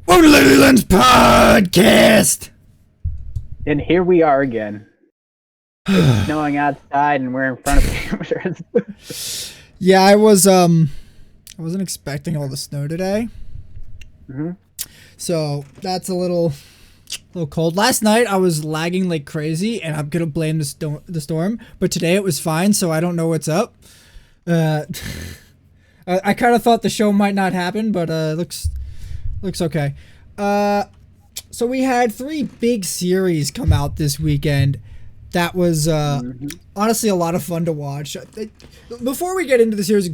Welcome to Lilyland's podcast. And here we are again. It's snowing outside, and we're in front of cameras. Yeah, I wasn't expecting all the snow today. So that's a little cold. Last night I was lagging like crazy, and I'm gonna blame the storm. But today it was fine, so I don't know what's up. I kind of thought the show might not happen, but looks okay. So we had 3 big series come out this weekend. That was honestly a lot of fun to watch. Before we get into the series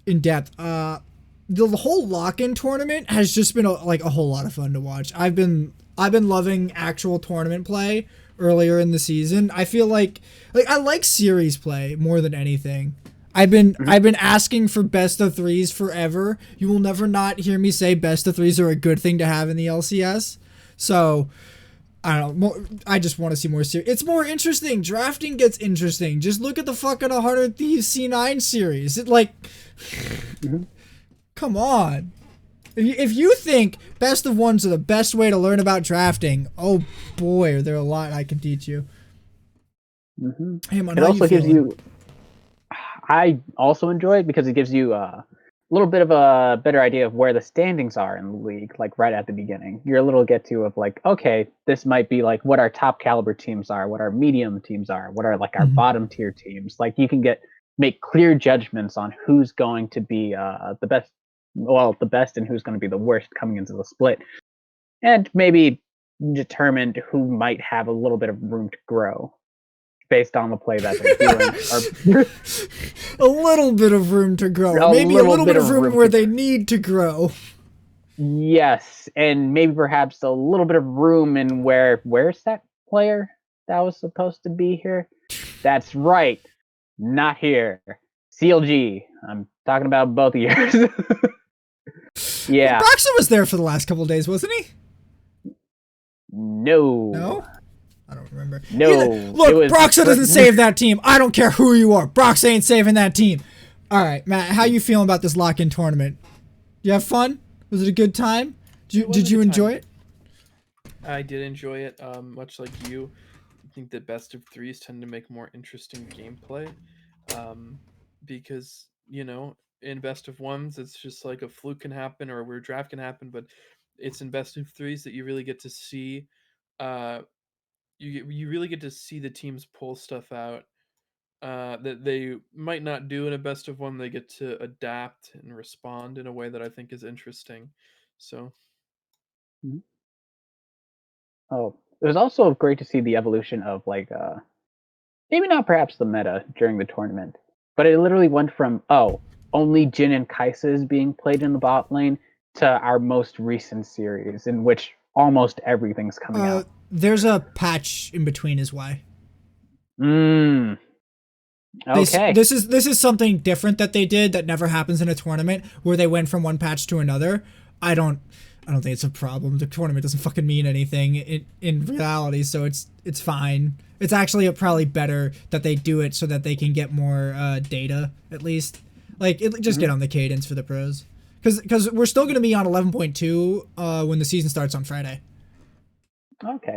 in depth, the whole lock-in tournament has just been a whole lot of fun to watch. I've been loving actual tournament play earlier in the season. I feel like I like series play more than anything. I've been asking for best of 3s forever. You will never not hear me say best of 3s are a good thing to have in the LCS. So I don't know. I just want to see more series. It's more interesting. Drafting gets interesting. Just look at the fucking 100 Thieves C9 series. Come on. If you think best of 1s are the best way to learn about drafting, oh boy, are there a lot I can teach you. Haymant, It also gives you. I also enjoy it because it gives you a little bit of a better idea of where the standings are in the league, like right at the beginning. You're a little get to of like, okay, this might be like what our top caliber teams are, what our medium teams are, what are like our bottom tier teams. Like you can make clear judgments on who's going to be the best, and who's going to be the worst coming into the split, and maybe determine who might have a little bit of room to grow based on the play that they're doing. A little bit of room to grow. Maybe a little bit of room where they need to grow. Yes, and maybe perhaps a little bit of room in where's that player that was supposed to be here? That's right, not here. CLG. I'm talking about both of yours. Yeah. Well, Broxton was there for the last couple of days, wasn't he? No? I don't remember. No. Look, Broxton doesn't save that team. I don't care who you are. Brox ain't saving that team. All right, Matt, how you feeling about this lock-in tournament? You have fun? Was it a good time? Did you enjoy it? I did enjoy it. Much like you, I think that best of 3s tend to make more interesting gameplay. Because, in best of 1s, it's just like a fluke can happen or a weird draft can happen, but it's in best of 3s that you really get to see you really get to see the teams pull stuff out that they might not do in a best of 1. They get to adapt and respond in a way that I think is interesting. So it was also great to see the evolution of maybe not perhaps the meta during the tournament, but it literally went from only Jhin and Kai'Sa is being played in the bot lane to our most recent series in which almost everything's coming out. There's a patch in between is why. Okay. This is something different that they did that never happens in a tournament where they went from one patch to another. I don't think it's a problem. The tournament doesn't fucking mean anything in reality, so it's fine. It's actually probably better that they do it so that they can get more data at least. Just get on the cadence for the pros. Because we're still going to be on 11.2 when the season starts on Friday. Okay.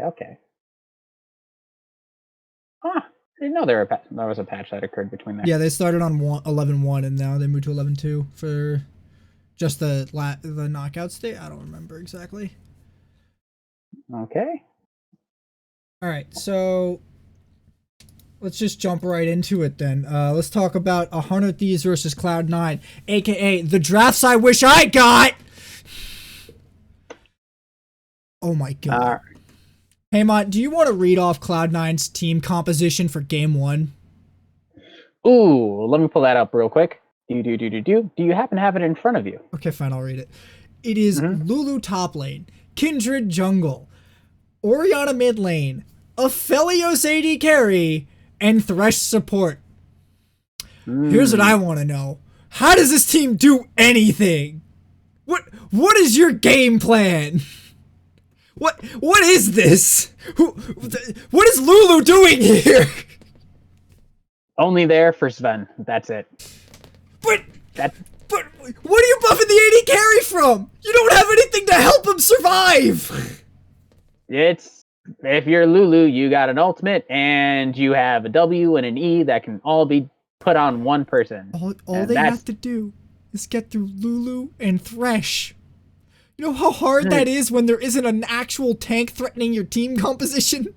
I didn't know there was a patch that occurred between that. Yeah, they started on 11.1 and now they moved to 11.2 for just the knockout state. I don't remember exactly. Okay. All right, so let's just jump right into it then. Let's talk about 100 Thieves versus Cloud9, aka the drafts I wish I got. Oh my god. Haymant, do you want to read off Cloud9's team composition for game 1? Ooh, let me pull that up real quick. Do you happen to have it in front of you? Okay, fine, I'll read it. It is Lulu top lane, Kindred jungle, Orianna mid lane, Aphelios AD carry, and Thresh support. Here's what I want to know. How does this team do anything? What is your game plan? What is this? What is Lulu doing here? Only there for Sven. That's it. But what are you buffing the AD carry from? You don't have anything to help him survive. It's if you're Lulu, you got an ultimate and you have a W and an E that can all be put on one person. All they have to do is get through Lulu and Thresh. You know how hard that is when there isn't an actual tank threatening your team composition?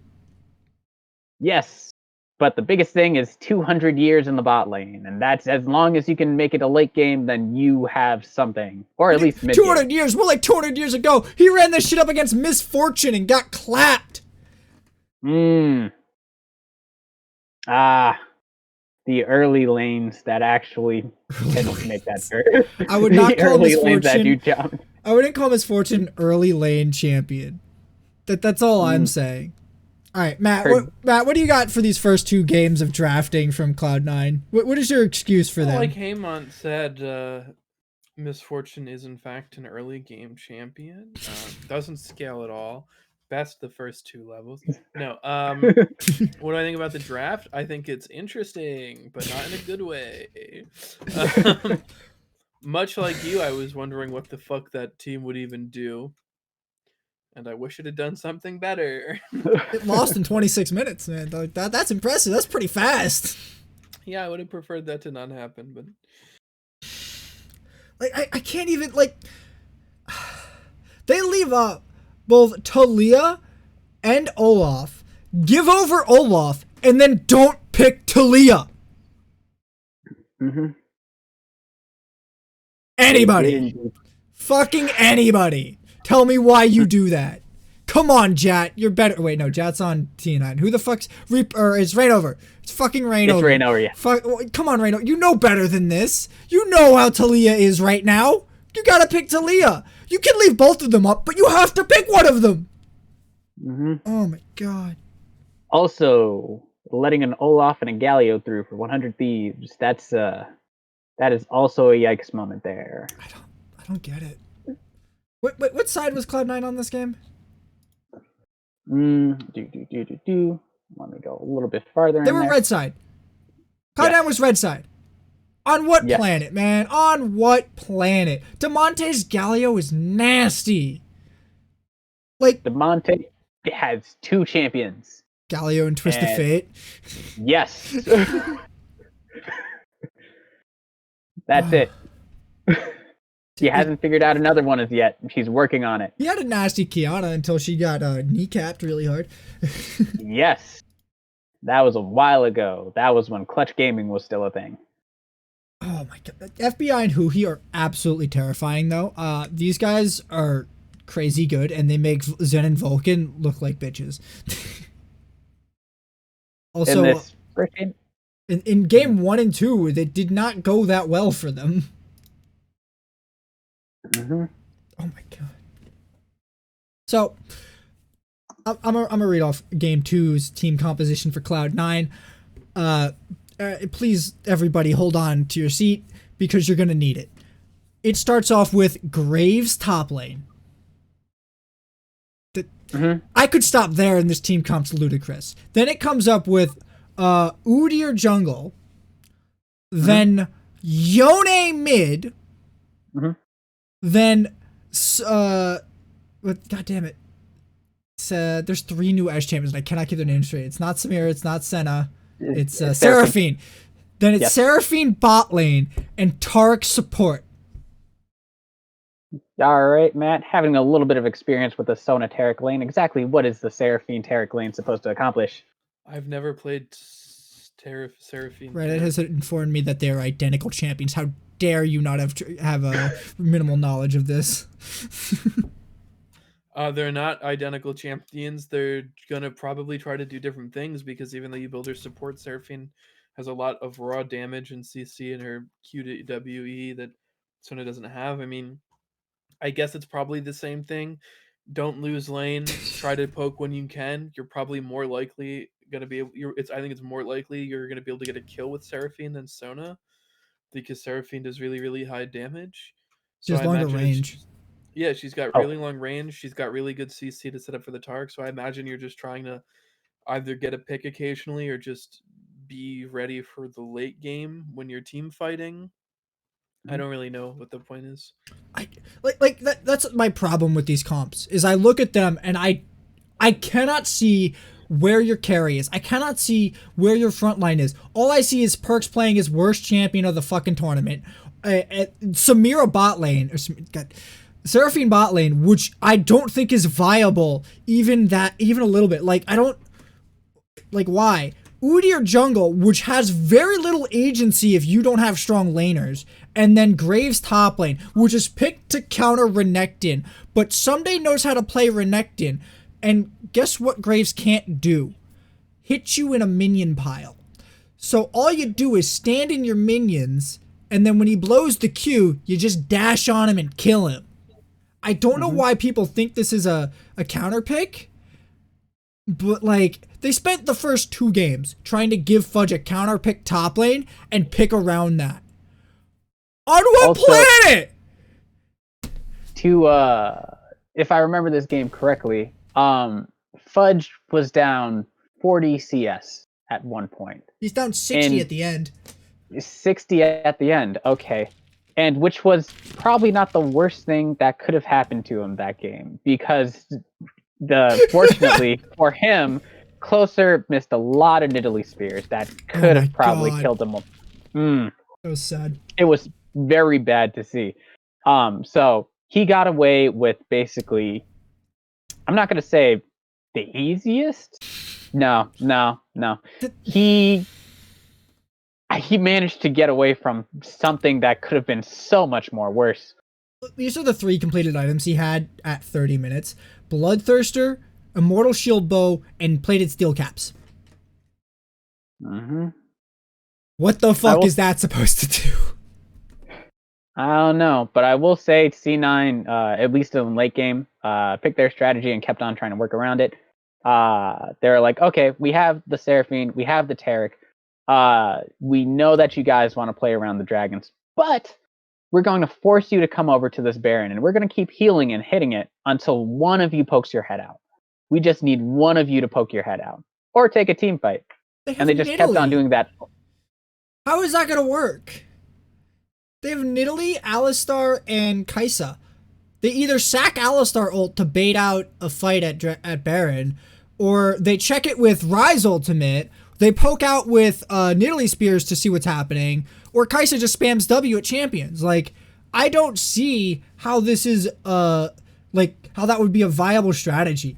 Yes, but the biggest thing is 200 years in the bot lane, and that's as long as you can make it a late game, then you have something, or at least mid game. 200 years, more like 200 years ago, he ran this shit up against Misfortune and got clapped. The early lanes that actually can make that turn. I would not call Misfortune. That I wouldn't call Misfortune early lane champion. That's all I'm saying. All right, Matt. What do you got for these first 2 games of drafting from Cloud9? What is your excuse for them? Like Haymant said, Misfortune is in fact an early game champion. Doesn't scale at all. Best the first 2 levels. No. What do I think about the draft? I think it's interesting, but not in a good way. Much like you, I was wondering what the fuck that team would even do. And I wish it had done something better. It lost in 26 minutes, man. That's impressive. That's pretty fast. Yeah, I would have preferred that to not happen, but like I can't even like. They leave both Talia and Olaf, give over Olaf, and then don't pick Talia. Anybody. Fucking anybody. Tell me why you do that. Come on, Jat. You're better. Wait, no, Jat's on T9. Who the fuck's it's Rainover. It's fucking Rainover. It's Rainover, yeah. Come on, Rainover. You know better than this. You know how Talia is right now. You gotta pick Talia. You can leave both of them up, but you have to pick one of them. Oh my god. Also, letting an Olaf and a Galio through for 100 Thieves, that is also a yikes moment there. I don't get it. What side was Cloud9 on this game? Let me go a little bit farther. They were red side. Cloud9 was red side. On what planet, man? On what planet? DeMonte's Galio is nasty. Like DeMonte has 2 champions. Galio and Twisted Fate. Yes. That's it. He hasn't figured out another one as yet. She's working on it. He had a nasty Kiana until she got kneecapped really hard. Yes. That was a while ago. That was when clutch gaming was still a thing. Oh my god. FBI and Huhi are absolutely terrifying though. These guys are crazy good and they make Zen and Vulcan look like bitches. Also, in this freaking... in game 1 and 2, they did not go that well for them. Oh my god. So, I'm gonna read off game 2's team composition for Cloud9. Please, everybody, hold on to your seat because you're gonna need it. It starts off with Graves top lane. I could stop there and this team comp's ludicrous. Then it comes up with Udyr jungle, then Yone mid, then god damn it. There's 3 new Edge champions and I cannot keep their names straight. It's not Samira, it's not Senna, it's Seraphine. Then it's Seraphine bot lane and Taric support. All right, Matt, having a little bit of experience with the Sona Taric lane, exactly what is the Seraphine Taric lane supposed to accomplish? I've never played Seraphine. Reddit has informed me that they are identical champions. How dare you not have a minimal knowledge of this? They're not identical champions. They're gonna probably try to do different things because even though you build her support, Seraphine has a lot of raw damage and CC in her QWE that Sona doesn't have. I mean, I guess it's probably the same thing. Don't lose lane. Try to poke when you can. You're probably more likely gonna be. I think it's more likely you're gonna be able to get a kill with Seraphine than Sona, because Seraphine does really, really high damage. So she has longer range. Yeah, she's got really long range. She's got really good CC to set up for the Taric. So I imagine you're just trying to either get a pick occasionally or just be ready for the late game when you're team fighting. I don't really know what the point is. That's my problem with these comps is I look at them and I cannot see where your carry is. I cannot see where your front line is. All I see is Perks playing his worst champion of the fucking tournament. Samira bot lane, Seraphine bot lane, which I don't think is viable even a little bit. Like, I don't, like, why? Udyr jungle, which has very little agency if you don't have strong laners, and then Graves top lane, which is picked to counter Renekton, but Someday knows how to play Renekton, and guess what Graves can't do? Hit you in a minion pile. So all you do is stand in your minions, and then when he blows the Q, you just dash on him and kill him. I don't know why people think this is a counter pick, but like, they spent the first 2 games trying to give Fudge a counter pick top lane and pick around that. On what planet? If I remember this game correctly, Fudge was down 40 CS at one point. He's down 60 at the end. 60 at the end, okay. And which was probably not the worst thing that could have happened to him that game, because fortunately for him, Closer missed a lot of Nidalee spears that could have probably killed him. That was sad. It was very bad to see. So he got away with basically, I'm not going to say the easiest. No. He managed to get away from something that could have been so much more worse. These are the 3 completed items he had at 30 minutes. Bloodthirster, Immortal Shield Bow, and Plated Steel Caps. What the fuck is that supposed to do? I don't know, but I will say C9, at least in the late game, picked their strategy and kept on trying to work around it. They're like, okay, we have the Seraphine, we have the Taric. We know that you guys want to play around the dragons, but we're going to force you to come over to this Baron, and we're going to keep healing and hitting it until one of you pokes your head out. We just need one of you to poke your head out, or take a team fight. And they just kept on doing that. How is that going to work? They have Nidalee, Alistar, and Kai'Sa. They either sack Alistar ult to bait out a fight at Baron, or they check it with Ryze ultimate, they poke out with Nidalee spears to see what's happening, or Kai'Sa just spams W at champions. Like, I don't see how this is, like, how that would be a viable strategy.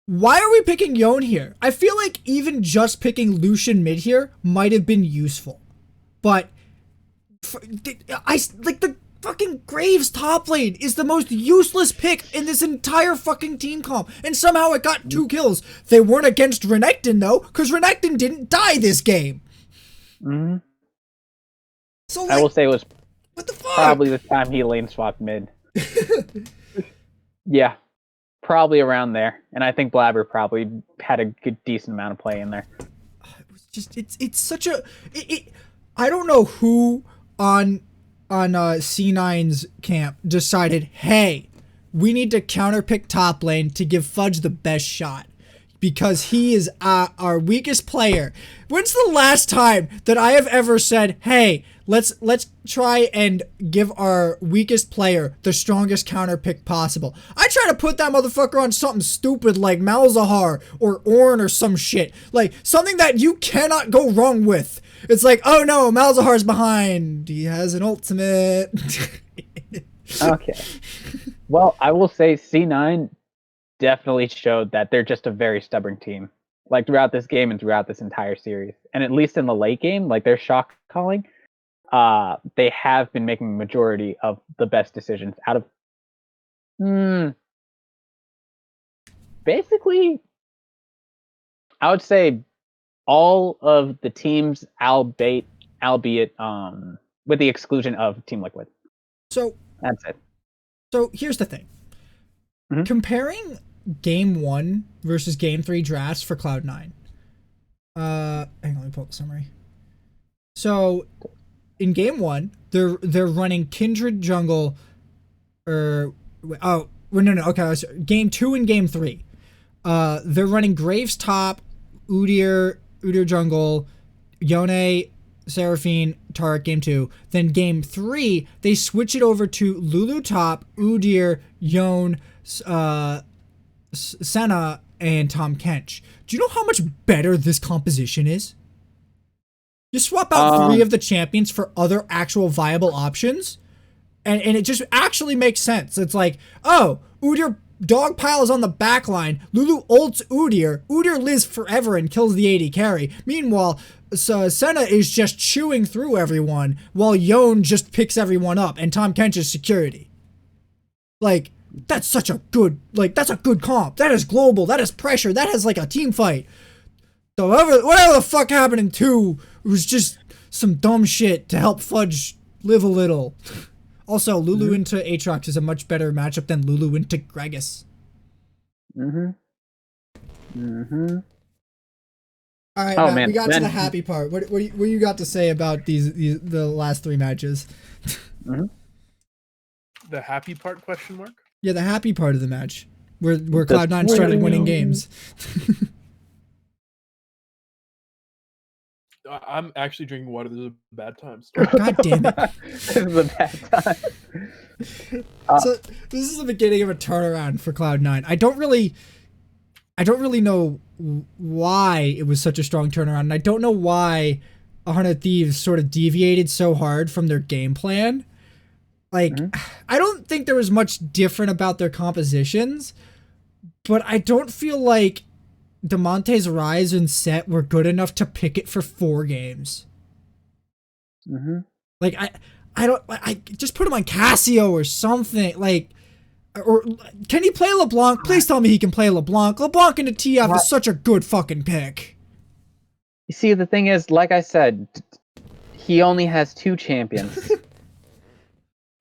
Why are we picking Yone here? I feel like even just picking Lucian mid here might have been useful. But, the fucking Graves top lane is the most useless pick in this entire fucking team comp. And somehow it got 2 kills. They weren't against Renekton, though, because Renekton didn't die this game. So, like, I will say it was what the fuck? probably the time he lane swapped mid. Yeah, probably around there. And I think Blabber probably had a good, decent amount of play in there. It was just, it's such a, I don't know who on C9's camp decided, hey, we need to counterpick top lane to give Fudge the best shot because he is our weakest player. When's the last time that I have ever said, hey, let's try and give our weakest player the strongest counterpick possible? I try to put that motherfucker on something stupid like Malzahar or Ornn or some shit. Like, something that you cannot go wrong with. It's like, oh no, Malzahar's behind. He has an ultimate. Okay. Well, I will say C9 definitely showed that they're just a very stubborn team. Like, throughout this game and throughout this entire series. And at least in the late game, like, their shock calling, they have been making the majority of the best decisions out of basically, I would say all of the teams, albeit with the exclusion of Team Liquid. So that's it. So here's the thing. Comparing Game 1 versus Game 3 drafts for Cloud9. Hang on, let me pull up the summary. So in Game 1, they're running Kindred jungle, okay, Game 2 and Game 3. They're running Graves top, Udyr jungle, Yone Seraphine, Taric game 2. Then game 3, they switch it over to Lulu top, Udyr, Yone, Senna, and Tom Kench. Do you know how much better this composition is? You swap out 3 of the champions for other actual viable options, and it just actually makes sense. It's like, oh, Udyr dogpile is on the back line. Lulu ults Udyr. Udyr lives forever and kills the AD carry. Meanwhile, Senna is just chewing through everyone while Yone just picks everyone up and Tom Kench is security. Like, that's such a good, that's a good comp. That is global. That is pressure. That has like a team fight. So whatever the fuck happened in 2 was just some dumb shit to help Fudge live a little. Also, Lulu into Aatrox is a much better matchup than Lulu into Gragas. All right, Matt, man. we got to the happy part. What you got to say about the last 3 matches? The happy part? ? Yeah, the happy part of the match, where Cloud9 started winning games. I'm actually drinking water. This is a bad time. God damn it! This is a bad time. So this is the beginning of a turnaround for Cloud9. I don't really know why it was such a strong turnaround, and I don't know why 100 Thieves sort of deviated so hard from their game plan. Like, I don't think there was much different about their compositions, but I don't feel like DeMonte's Rise and Set were good enough to pick it for 4 games. Like, I just put him on Cassio or something. Like, or can he play LeBlanc? Please tell me he can play LeBlanc. LeBlanc into TF is such a good fucking pick. You see, the thing is, like I said, he only has 2 champions.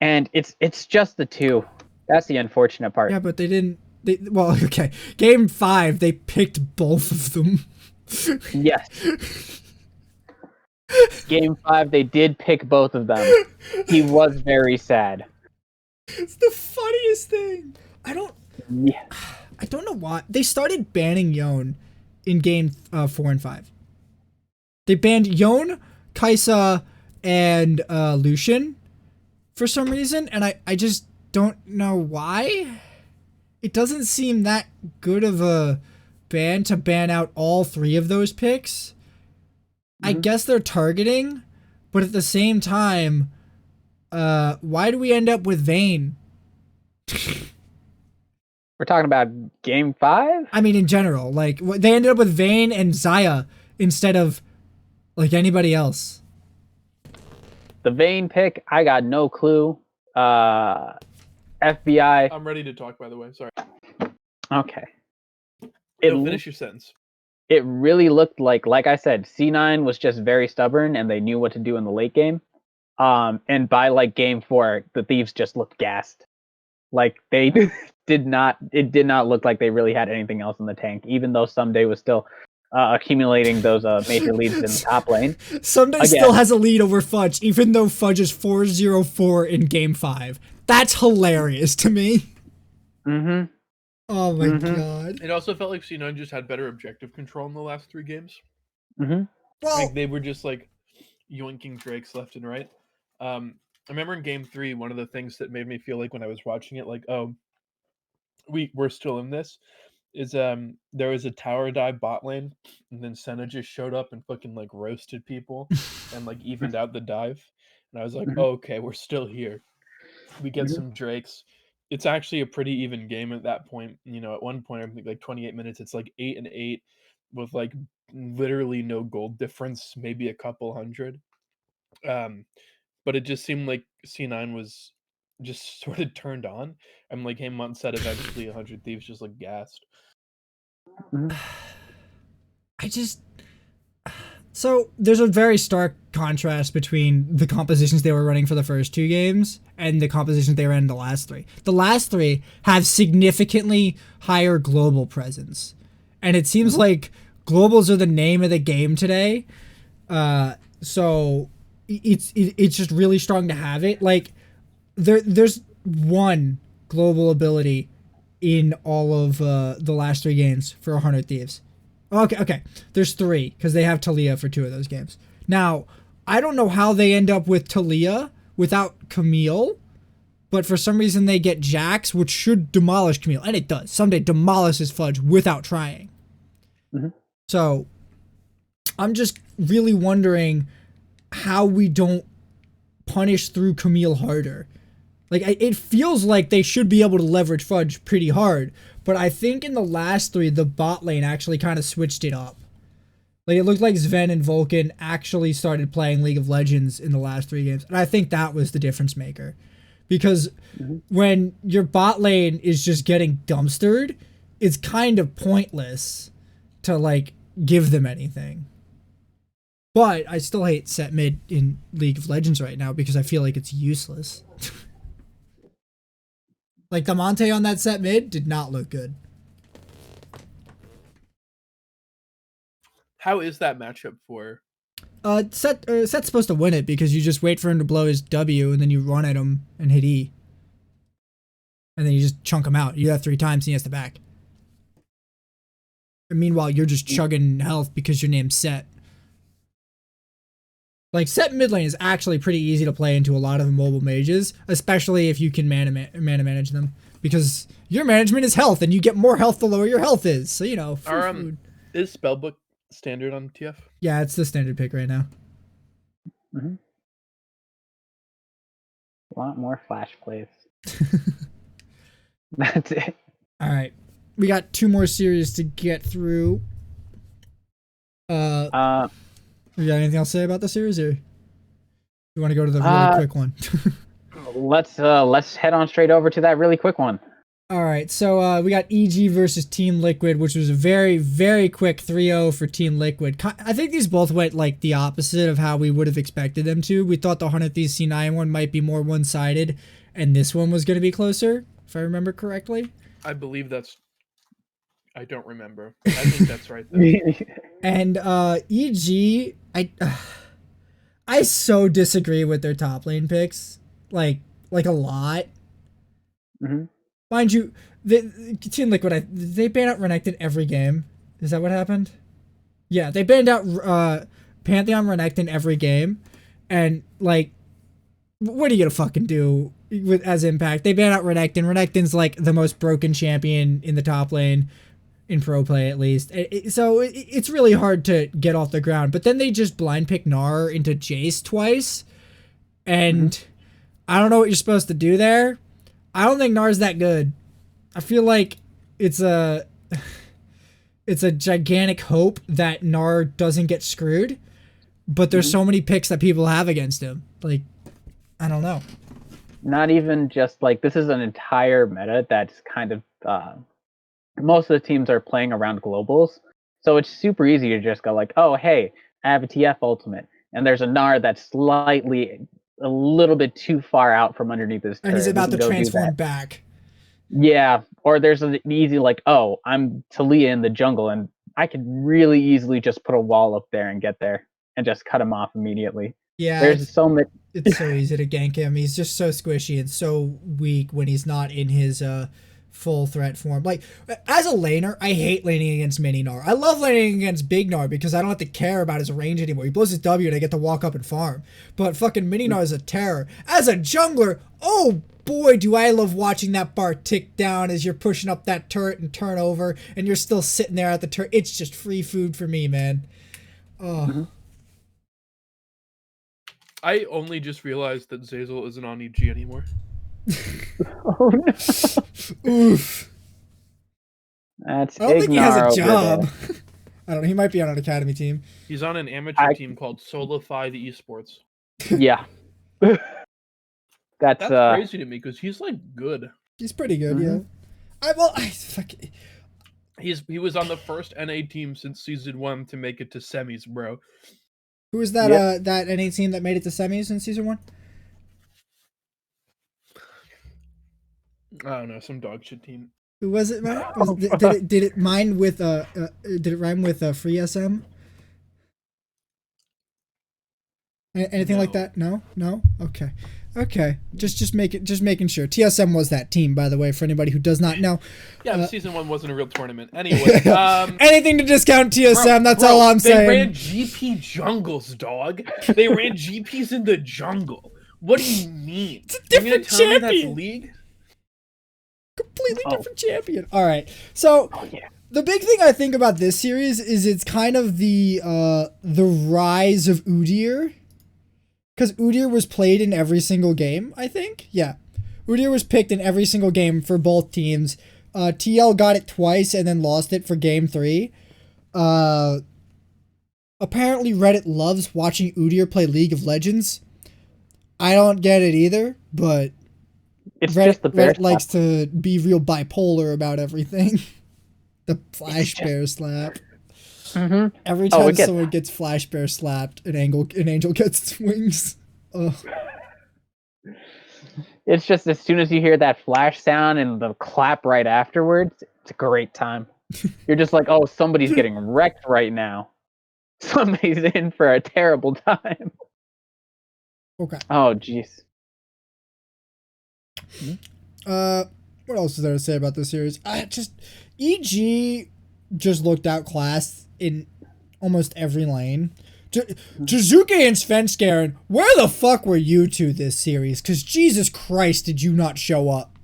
And it's just the 2. That's the unfortunate part. Yeah, but they didn't. Well, okay. Game 5, they picked both of them. Yes. Game 5, they did pick both of them. He was very sad. It's the funniest thing. I don't know why. They started banning Yone in game 4 and 5. They banned Yone, Kaisa, and Lucian for some reason, and I just don't know why. It doesn't seem that good of a ban to ban out all 3 of those picks. I guess they're targeting, but at the same time, why do we end up with Vayne? We're talking about game 5? I mean, in general, like, they ended up with Vayne and Xayah instead of, like, anybody else. The Vayne pick, I got no clue. FBI. I'm ready to talk, by the way. Sorry. Okay. Finish your sentence. It really looked like I said, C9 was just very stubborn and they knew what to do in the late game. And by like game 4, the Thieves just looked gassed. Like they did not look like they really had anything else in the tank, even though Someday was still accumulating those major leads in the top lane. Someday still has a lead over Fudge, even though Fudge is 4-0-4 in game 5. That's hilarious to me. Oh my god. It also felt like C9 just had better objective control in the last 3 games. Well, Like they were just like yoinking Drakes left and right. I remember in game 3, one of the things that made me feel like when I was watching it, like, oh, we're still in this, is there was a tower dive bot lane, and then Senna just showed up and fucking like roasted people and like evened out the dive. And I was like, oh, okay, we're still here. We get some Drakes. It's actually a pretty even game at that point. You know, at one point, I think like 28 minutes, it's like 8-8 with like literally no gold difference, maybe a couple hundred. But it just seemed like C9 was just sort of turned on. I'm like, Haymant said eventually 100 Thieves just like gassed. So there's a very stark contrast between the compositions they were running for the first 2 games and the compositions they ran in the last 3. The last 3 have significantly higher global presence. And it seems like globals are the name of the game today. So it's just really strong to have it. Like there's one global ability in all of the last 3 games for 100 Thieves. Okay. There's 3 because they have Talia for 2 of those games. Now, I don't know how they end up with Talia without Camille, but for some reason they get Jax, which should demolish Camille, and it does. Someday demolishes Fudge without trying. Mhm. So I'm just really wondering how we don't punish through Camille harder. Like, it feels like they should be able to leverage Fudge pretty hard, but I think in the last 3, the bot lane actually kind of switched it up. Like, it looked like Sven and Vulcan actually started playing League of Legends in the last 3 games, and I think that was the difference maker. Because when your bot lane is just getting dumpstered, it's kind of pointless to, like, give them anything. But I still hate set mid in League of Legends right now because I feel like it's useless. Like, the Monte on that set mid did not look good. How is that matchup for? Set's supposed to win it because you just wait for him to blow his W and then you run at him and hit E. And then you just chunk him out. You do that 3 times and he has to back. And meanwhile, you're just chugging health because your name's Set. Like, Set mid lane is actually pretty easy to play into a lot of the mobile mages, especially if you can mana manage them. Because your management is health, and you get more health the lower your health is. So, you know, food. Is Spellbook standard on TF? Yeah, it's the standard pick right now. Mm-hmm. A lot more flash plays. That's it. All right. We got 2 more series to get through. You got anything else to say about the series, or you want to go to the really quick one? Let's head on straight over to that really quick one. All right, so we got EG versus Team Liquid, which was a very, very quick 3-0 for Team Liquid. I think these both went like the opposite of how we would have expected them to. We thought the 100 Thieves C9 one might be more one-sided, and this one was going to be closer, if I remember correctly. I believe that's... I don't remember. I think that's right, though. And EG, I so disagree with their top lane picks, like a lot. Mm-hmm. Mind you, Team Liquid, they banned out Renekton every game. Is that what happened? Yeah, they banned out Pantheon Renekton every game, and like, what are you gonna fucking do as Impact? They banned out Renekton. Renekton's like the most broken champion in the top lane. In pro play, at least. So it's really hard to get off the ground. But then they just blind pick Gnar into Jace twice. And I don't know what you're supposed to do there. I don't think Gnar's that good. I feel like it's a gigantic hope that Gnar doesn't get screwed. But there's so many picks that people have against him. Like, I don't know. Not even just like, this is an entire meta that's kind of... most of the teams are playing around globals, so it's super easy to just go like, oh, hey, I have a TF ultimate, and there's a Gnar that's slightly a little bit too far out from underneath his turret. And he's about to transform back. Yeah, or there's an easy like, oh, I'm Talia in the jungle, and I can really easily just put a wall up there and get there and just cut him off immediately. Yeah, there's so much. It's so easy to gank him. He's just so squishy and so weak when he's not in his full threat form. Like, as a laner, I hate laning against mini Gnar. I love laning against big Gnar because I don't have to care about his range anymore. He blows his W and I get to walk up and farm. But fucking mini Gnar is a terror. As a jungler, oh boy, do I love watching that bar tick down as you're pushing up that turret and turn over and you're still sitting there at the turret. It's just free food for me, man. Oh. I only just realized that Zazel isn't on EG anymore. Oh no. Oof. That's I don't think he has a job. I don't know. He might be on an academy team. He's on an amateur team called Solify the Esports. Yeah. That's crazy to me because he's like good. He's pretty good, yeah. He was on the first NA team since season 1 to make it to semis, bro. Who was that that NA team that made it to semis in season 1? I don't know, some dog shit team. Who was it, man? Did it rhyme with free SM? Anything like that? No. Okay. Just making sure. TSM was that team, by the way, for anybody who does not know. Yeah, season 1 wasn't a real tournament. Anyway, anything to discount TSM. That's all I'm saying. They ran GP jungles, dog. They ran GPs in the jungle. What do you mean? It's a different champion. That's League? Completely different champion. All right. So the big thing I think about this series is it's kind of the rise of Udyr. Because Udyr was played in every single game, I think. Yeah. Udyr was picked in every single game for both teams. TL got it twice and then lost it for game 3. Apparently Reddit loves watching Udyr play League of Legends. I don't get it either, but Reddit likes to be real bipolar about everything. The Flash Bear slap. Mm-hmm. Every time someone gets Flash Bear slapped, an angel gets its wings. Ugh. It's just as soon as you hear that flash sound and the clap right afterwards, it's a great time. You're just like, oh, somebody's getting wrecked right now. Somebody's in for a terrible time. Okay. Oh, jeez. What else is there to say about this series? EG just looked outclassed in almost every lane. Jizuke and Svenskeren, where the fuck were you two this series? Because Jesus Christ, did you not show up?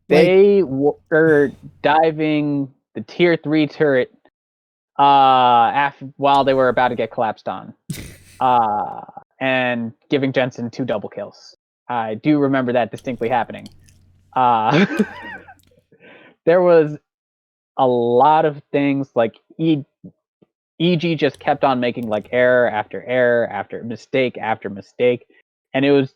They were diving the tier 3 turret while they were about to get collapsed on. And giving Jensen 2 double kills. I do remember that distinctly happening. There was a lot of things like EG just kept on making like error after mistake after mistake, and it was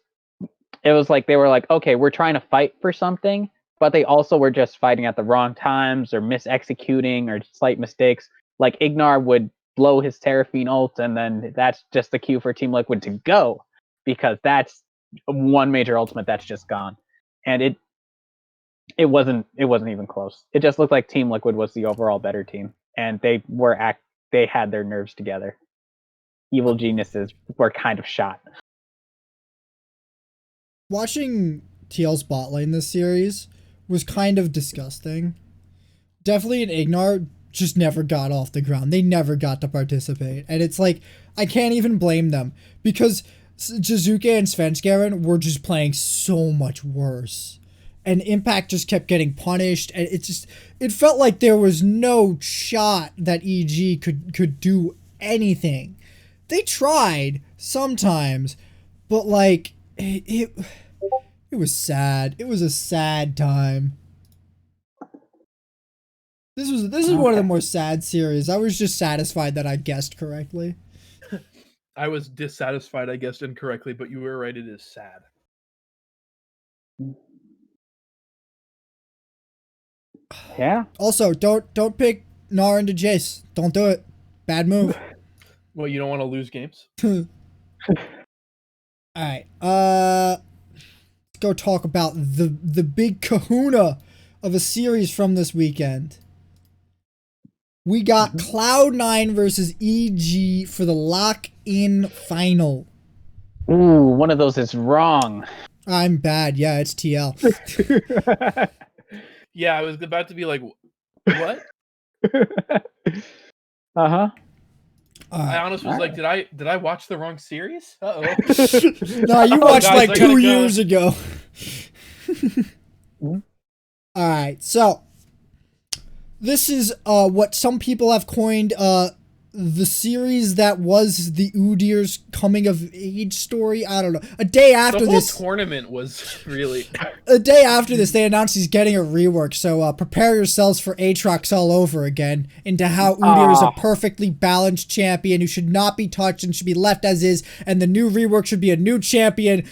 like they were like, okay, we're trying to fight for something, but they also were just fighting at the wrong times or mis-executing or slight mistakes. Like Ignar would blow his Seraphine ult, and then that's just the cue for Team Liquid to go, because that's one major ultimate that's just gone, and it wasn't even close. It just looked like Team Liquid was the overall better team, and they had their nerves together. Evil geniuses were kind of shot. Watching TL's bot lane this series was kind of disgusting. Definitely an Ignar just never got off the ground. They never got to participate. And it's like, I can't even blame them, because Jizuke and Svenskeren were just playing so much worse. And Impact just kept getting punished, and it felt like there was no shot that EG could do anything. They tried sometimes, but like it was sad. It was a sad time. This is one of the more sad series. I was just satisfied that I guessed correctly. I was dissatisfied I guessed incorrectly, but you were right, it is sad. Yeah. Also, don't pick Gnar into Jace. Don't do it. Bad move. Well, you don't want to lose games. Alright. Let's go talk about the big kahuna of a series from this weekend. We got Cloud9 versus Eg for the lock-in final. Ooh, one of those is wrong. I'm bad. Yeah, it's TL. Yeah, I was about to be like, what? Uh-huh. I honestly was like, did I watch the wrong series? Uh-oh. No, you watched guys, like 2 years ago. Alright, so this is what some people have coined the series that was the Udyr's coming of age story. I don't know. A day after this tournament was really a day after this, they announced he's getting a rework. So prepare yourselves for Aatrox all over again, into how Udyr is a perfectly balanced champion who should not be touched and should be left as is, and the new rework should be a new champion.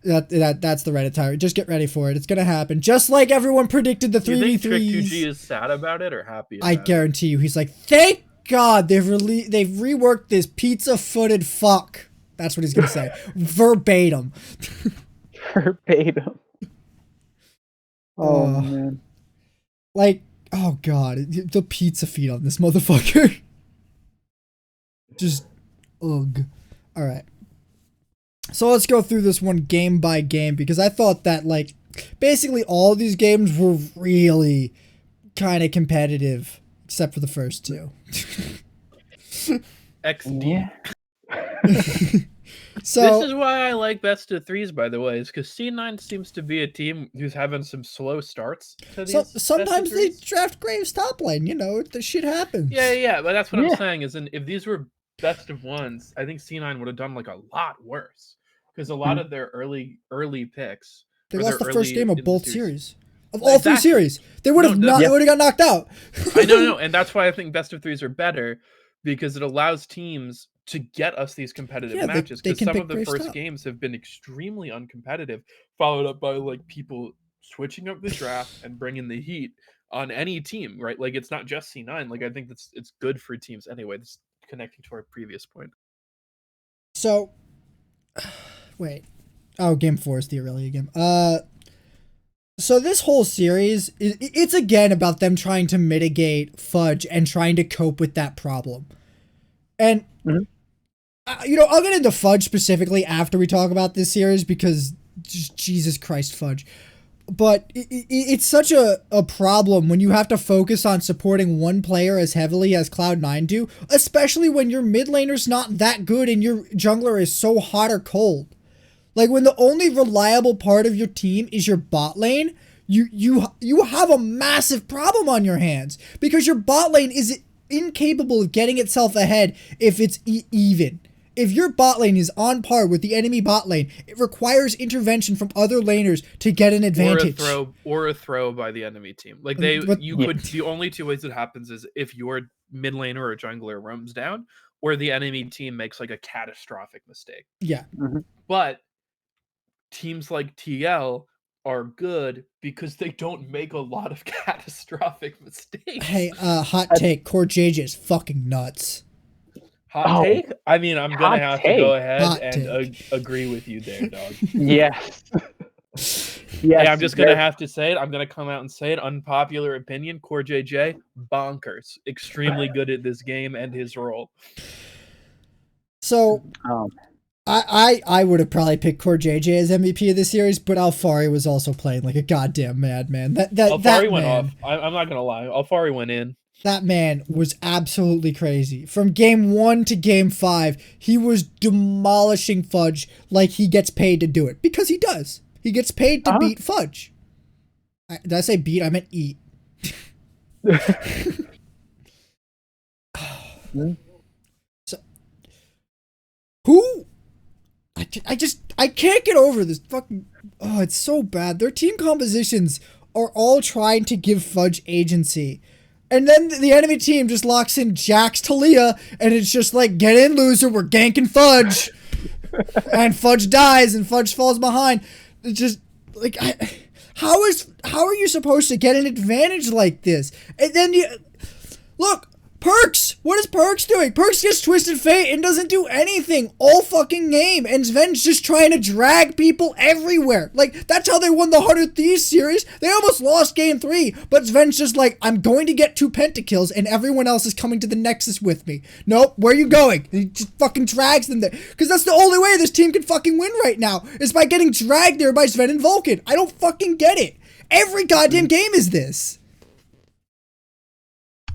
That's the Reddit tyrant. Just get ready for it. It's gonna happen. Just like everyone predicted the 3v3s. Do you think TrickUG is sad about it or happy about I guarantee you, he's like, thank God they've reworked this pizza-footed fuck. That's what he's gonna say. Verbatim. Verbatim. Oh man. Like, oh God, the pizza feet on this motherfucker. Just, ugh. All right. So let's go through this one game by game, because I thought that like basically all of these games were really kind of competitive, except for the first two. XD. So this is why I like best of threes, by the way, is because C9 seems to be a team who's having some slow starts to these. sometimes they draft Graves top lane. You know, the shit happens. Yeah, but that's what I'm saying. Is if these were best of ones, I think C9 would have done like a lot worse, because a lot of their early picks. They lost the first game of both series. Of all three series, they would have got knocked out. I know, and that's why I think best of threes are better, because it allows teams to get us these competitive matches. Because some of the first games have been extremely uncompetitive, followed up by like people switching up the draft and bringing the heat on any team, right? Like it's not just C9. Like I think it's good for teams anyway. This connecting to our previous point. So, wait. Oh, game 4 is the Aurelia game. So this whole series, it's again about them trying to mitigate fudge and trying to cope with that problem. And, you know, I'll get into fudge specifically after we talk about this series, because Jesus Christ, fudge. But it's such a problem when you have to focus on supporting one player as heavily as Cloud9 do, especially when your mid laner's not that good and your jungler is so hot or cold. Like when the only reliable part of your team is your bot lane, you have a massive problem on your hands, because your bot lane is incapable of getting itself ahead if it's even. If your bot lane is on par with the enemy bot lane, it requires intervention from other laners to get an advantage. Or a throw by the enemy team. Like the only two ways it happens is if your mid laner or jungler roams down, or the enemy team makes like a catastrophic mistake. Yeah. But teams like TL are good because they don't make a lot of catastrophic mistakes. Hey, hot take, Core JJ is fucking nuts. Hot take? I mean, I'm gonna have to go ahead and agree with you there, dog. Yes. Yeah, I'm just gonna have to say it. I'm gonna come out and say it. Unpopular opinion, Core JJ, bonkers. Extremely good at this game and his role. So I would have probably picked Core JJ as MVP of this series, but Alfari was also playing like a goddamn madman. Alfari went off. I'm not gonna lie. Alfari went in. That man was absolutely crazy. From game 1 to game 5, he was demolishing fudge like he gets paid to do it. Because he does. He gets paid to beat fudge. Did I say beat? I meant eat. So, who? I can't get over this fucking... Oh, it's so bad. Their team compositions are all trying to give fudge agency. And then the enemy team just locks in Jax Talia, and it's just like, get in, loser, we're ganking fudge. And fudge dies, and fudge falls behind. It's just, like, how are you supposed to get an advantage like this? And then look, Perks! What is Perks doing? Perks gets Twisted Fate and doesn't do anything all fucking game, and Sven's just trying to drag people everywhere. Like, that's how they won the 100 Thieves series. They almost lost game 3, but Sven's just like, I'm going to get 2 pentakills, and everyone else is coming to the Nexus with me. Nope, where are you going? And he just fucking drags them there. Because that's the only way this team can fucking win right now, is by getting dragged there by Sven and Vulcan. I don't fucking get it. Every goddamn game is this.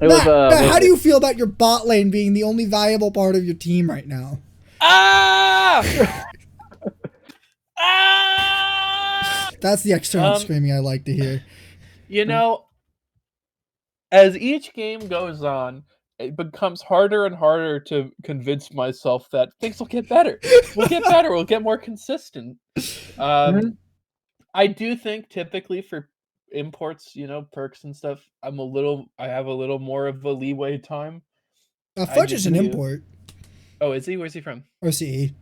Matt, how do you feel about your bot lane being the only valuable part of your team right now? That's the external screaming I like to hear. You know, as each game goes on, it becomes harder and harder to convince myself that things will get better. We'll get better. We'll get more consistent. I do think typically for imports, you know, perks and stuff, I have a little more of a leeway time. Fudge is an import. Oh, is he? Where's he from? OCE.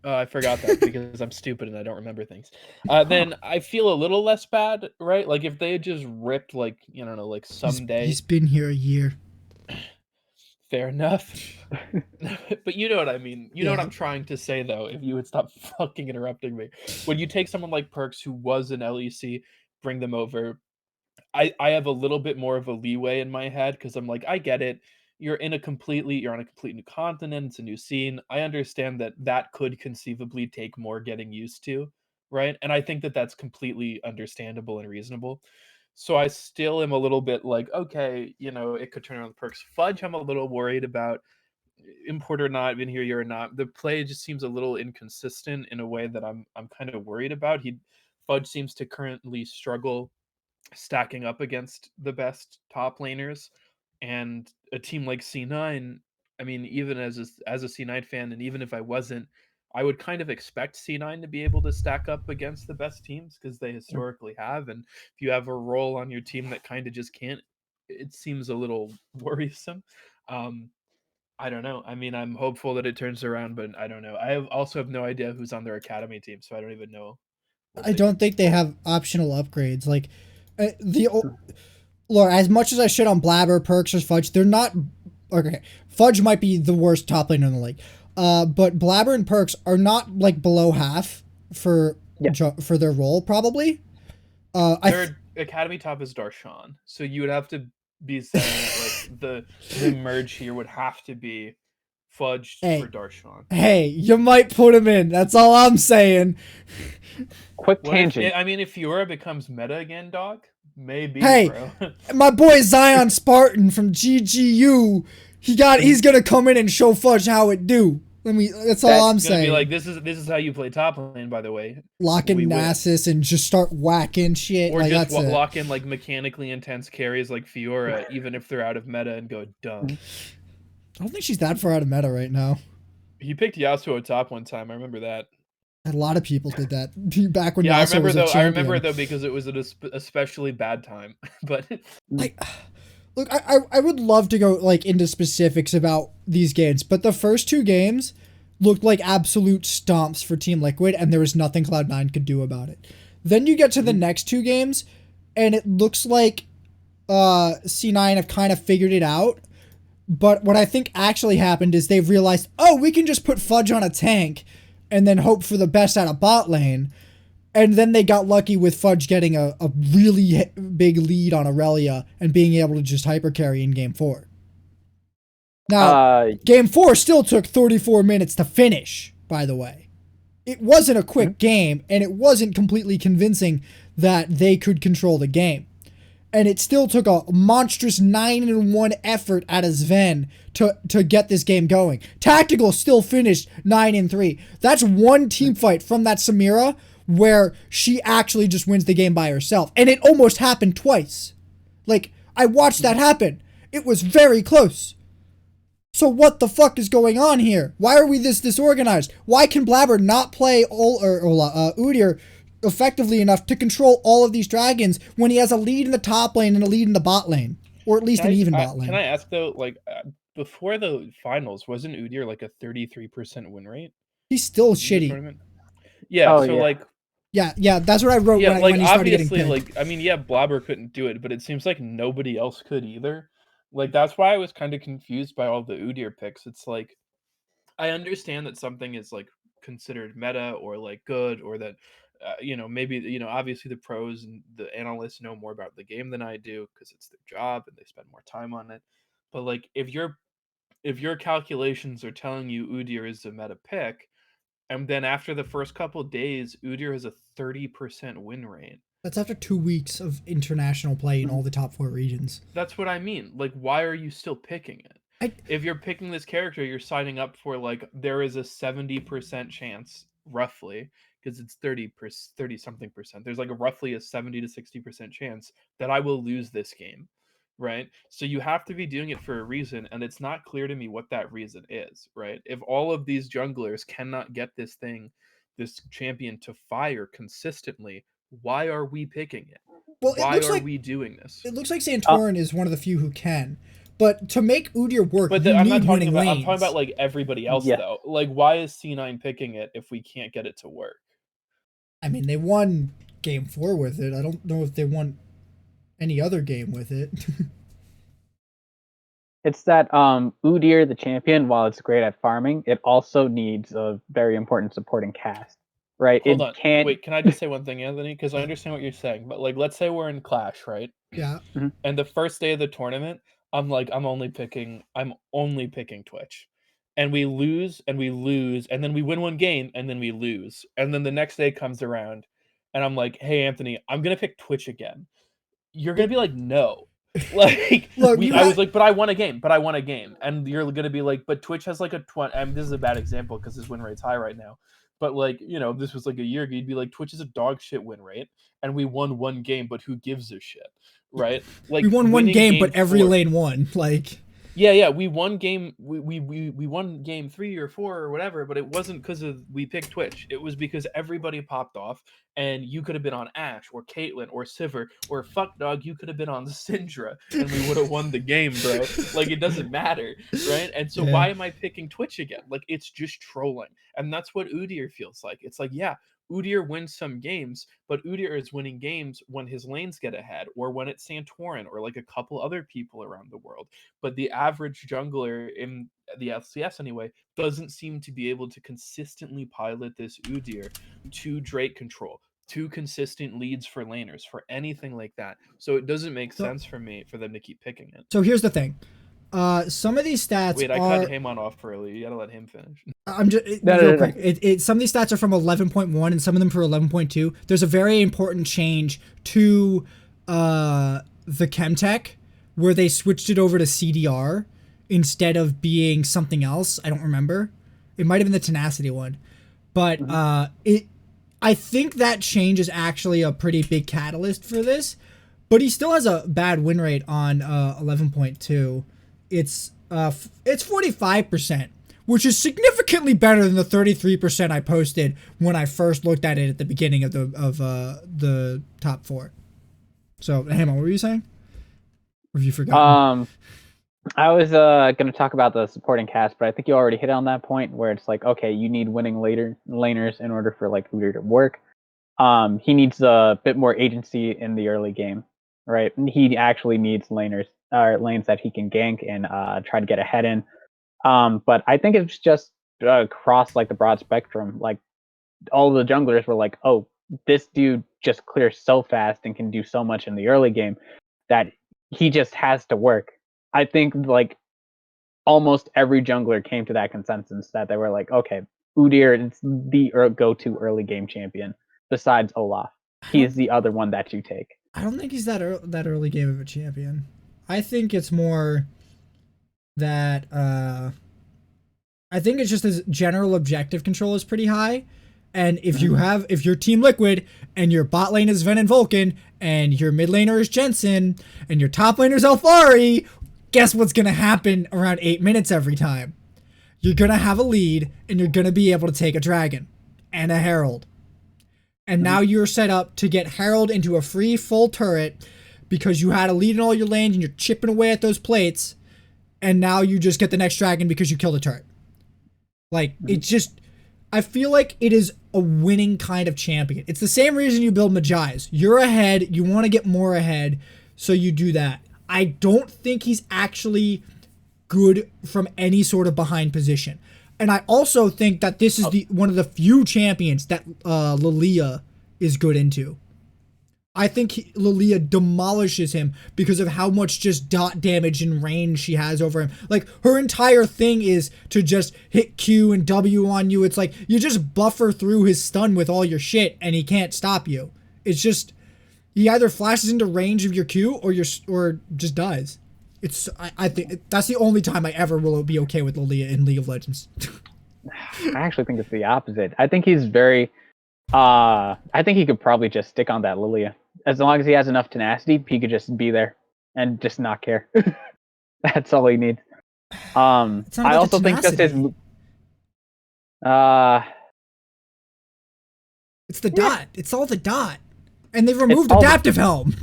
Oh, I forgot that because I'm stupid and I don't remember things. Then I feel a little less bad, right? Like if they had just ripped, like, you don't know, like someday. He's been here a year. Fair enough. But you know what I mean. You know what I'm trying to say, though, if you would stop fucking interrupting me. When you take someone like Perks, who was an LEC, bring them over, I have a little bit more of a leeway in my head because I'm like, I get it. you're on a complete new continent, it's a new scene. I understand that could conceivably take more getting used to, right? And I think that that's completely understandable and reasonable. So I still am a little bit like, okay, it could turn around the perks. Fudge, I'm a little worried about. Import or not, been here year or not. The play just seems a little inconsistent in a way that I'm kind of worried about. Fudge seems to currently struggle stacking up against the best top laners, and a team like C9. I mean, even as a C9 fan, and even if I wasn't, I would kind of expect C9 to be able to stack up against the best teams because they historically have. And if you have a role on your team that kind of just can't, it seems a little worrisome. I don't know. I mean, I'm hopeful that it turns around, but I don't know. Also have no idea who's on their academy team, so I don't even know. I don't think they have optional upgrades. Like look, as much as I shit on Blabber, Perks, or Fudge, they're not okay. Fudge might be the worst top laner in the league, but Blabber and Perks are not like below half for their role probably. Their academy top is Darshan, so you would have to be saying that like the merge here would have to be Fudge for Darshan. Hey, you might put him in. That's all I'm saying. Quick tangent. If Fiora becomes meta again, dog, maybe. Hey, bro. My boy Zion Spartan from GGU, he's gonna come in and show Fudge how it do. That's all I'm saying. Be like, this is how you play top lane, by the way. Lock in Nasus and just start whacking shit. Or like, just lock in like mechanically intense carries like Fiora, even if they're out of meta, and go dumb. I don't think she's that far out of meta right now. He picked Yasuo top one time. I remember that. A lot of people did that back when Yasuo was a champion. I remember though because it was an especially bad time. But like, look, I would love to go like into specifics about these games, but the first two games looked like absolute stomps for Team Liquid, and there was nothing Cloud9 could do about it. Then you get to the next two games, and it looks like C9 have kind of figured it out. But what I think actually happened is they've realized, oh, we can just put Fudge on a tank and then hope for the best out of bot lane. And then they got lucky with Fudge getting a really big lead on Aurelia and being able to just hyper carry in Game 4. Now, Game 4 still took 34 minutes to finish, by the way. It wasn't a quick game, and it wasn't completely convincing that they could control the game. And it still took a monstrous 9-1 effort out of Sven to get this game going. Tactical still finished 9-3. That's one team fight from that Samira where she actually just wins the game by herself. And it almost happened twice. Like, I watched that happen. It was very close. So what the fuck is going on here? Why are we this disorganized? Why can Blabber not play Udyr effectively enough to control all of these dragons when he has a lead in the top lane and a lead in the bot lane, or at least an even bot lane? Can I ask though, like before the finals, wasn't Udyr like a 33% win rate? He's still shitty. Yeah. Like. Yeah, that's what I wrote when he started getting picked. Like, I mean, yeah, Blabber couldn't do it, but it seems like nobody else could either. Like, that's why I was kind of confused by all the Udyr picks. It's like, I understand that something is like considered meta or like good, or that maybe obviously the pros and the analysts know more about the game than I do because it's their job and they spend more time on it. But like, if your calculations are telling you Udyr is a meta pick, and then after the first couple of days, Udyr has a 30% win rate. That's after 2 weeks of international play in all the top 4 regions. That's what I mean. Like, why are you still picking it? If you're picking this character, you're signing up for like there is a 70% chance, roughly, because it's 30 something percent. There's like roughly a 70 to 60% chance that I will lose this game. Right? So you have to be doing it for a reason, and it's not clear to me what that reason is, right? If all of these junglers cannot get this champion to fire consistently, why are we picking it? Well, why are we doing this? It looks like Santorin is one of the few who can. But to make Udyr work, I'm talking about like everybody else though. Like, why is C9 picking it if we can't get it to work? I mean, they won Game 4 with it. I don't know if they won any other game with it. It's that Udyr, the champion, while it's great at farming, it also needs a very important supporting cast, right? Hold on. Wait, can I just say one thing, Anthony? Because I understand what you're saying, but like, let's say we're in Clash, right? Yeah. And the first day of the tournament, I'm like, I'm only picking Twitch. And we lose, and then we win one game, and then we lose. And then the next day comes around, and I'm like, hey, Anthony, I'm going to pick Twitch again. You're going to be like, no. Like, Look, I was like, but I won a game. And you're going to be like, but Twitch has like a 20. I mean, this is a bad example because his win rate's high right now. But like, this was like a year ago. You'd be like, Twitch is a dog shit win rate, and we won one game, but who gives a shit, right? Like, we won one game, but every lane won. Like, yeah, we won game. We won game 3 or 4 or whatever, but it wasn't because we picked Twitch. It was because everybody popped off, and you could have been on Ashe or Caitlyn or Sivir or fuck dog. You could have been on Syndra, and we would have won the game, bro. Like, it doesn't matter, right? And so why am I picking Twitch again? Like, it's just trolling, and that's what Udyr feels like. It's like, yeah, Udyr wins some games, but Udyr is winning games when his lanes get ahead, or when it's Santorin, or like a couple other people around the world. But the average jungler in the LCS anyway doesn't seem to be able to consistently pilot this Udyr to Drake control, to consistent leads for laners, for anything like that. So it doesn't make sense for them to keep picking it. So here's the thing. Some of these stats Wait, I cut Haymant off early. You gotta let him finish. I'm just real quick. Some of these stats are from 11.1 and some of them for 11.2. There's a very important change to the Chemtech where they switched it over to CDR instead of being something else. I don't remember. It might have been the Tenacity one, but I think that change is actually a pretty big catalyst for this. But he still has a bad win rate on 11.2. It's 45%, which is significantly better than the 33% I posted when I first looked at it at the beginning of the top 4. So, Haymant, what were you saying? Or have you forgotten? I was going to talk about the supporting cast, but I think you already hit on that point where it's like, okay, you need winning laners in order for like Udyr to work. He needs a bit more agency in the early game, right? He actually needs lanes that he can gank and try to get ahead in. But I think it's just across like the broad spectrum. Like all the junglers were like, oh, this dude just clears so fast and can do so much in the early game that he just has to work. I think like almost every jungler came to that consensus that they were like, okay, Udyr is the go-to early game champion besides Olaf. He is the other one that you take. I don't think he's that early game of a champion. I think it's more that I think it's just his general objective control is pretty high. And if you're Team Liquid and your bot lane is Ven and Vulcan and your mid laner is Jensen and your top laner is Alfari, guess what's going to happen around 8 minutes every time? You're going to have a lead and you're going to be able to take a dragon and a herald. And now you're set up to get herald into a free full turret because you had a lead in all your lanes and you're chipping away at those plates. And now you just get the next dragon because you killed a turret. Like, it's just, I feel like it is a winning kind of champion. It's the same reason you build Magi's. You're ahead, you want to get more ahead, so you do that. I don't think he's actually good from any sort of behind position. And I also think that this is one of the few champions that Lilia is good into. I think Lilia demolishes him because of how much just dot damage and range she has over him. Like, her entire thing is to just hit Q and W on you. It's like, you just buffer through his stun with all your shit and he can't stop you. It's just, he either flashes into range of your Q or just dies. It's, I think, that's the only time I ever will be okay with Lilia in League of Legends. I actually think it's the opposite. I think he's very, I think he could probably just stick on that Lilia. As long as he has enough tenacity, he could just be there and just not care. That's all he needs. I also think just his it's the dot. It's all the dot. And they removed Adaptive Helm.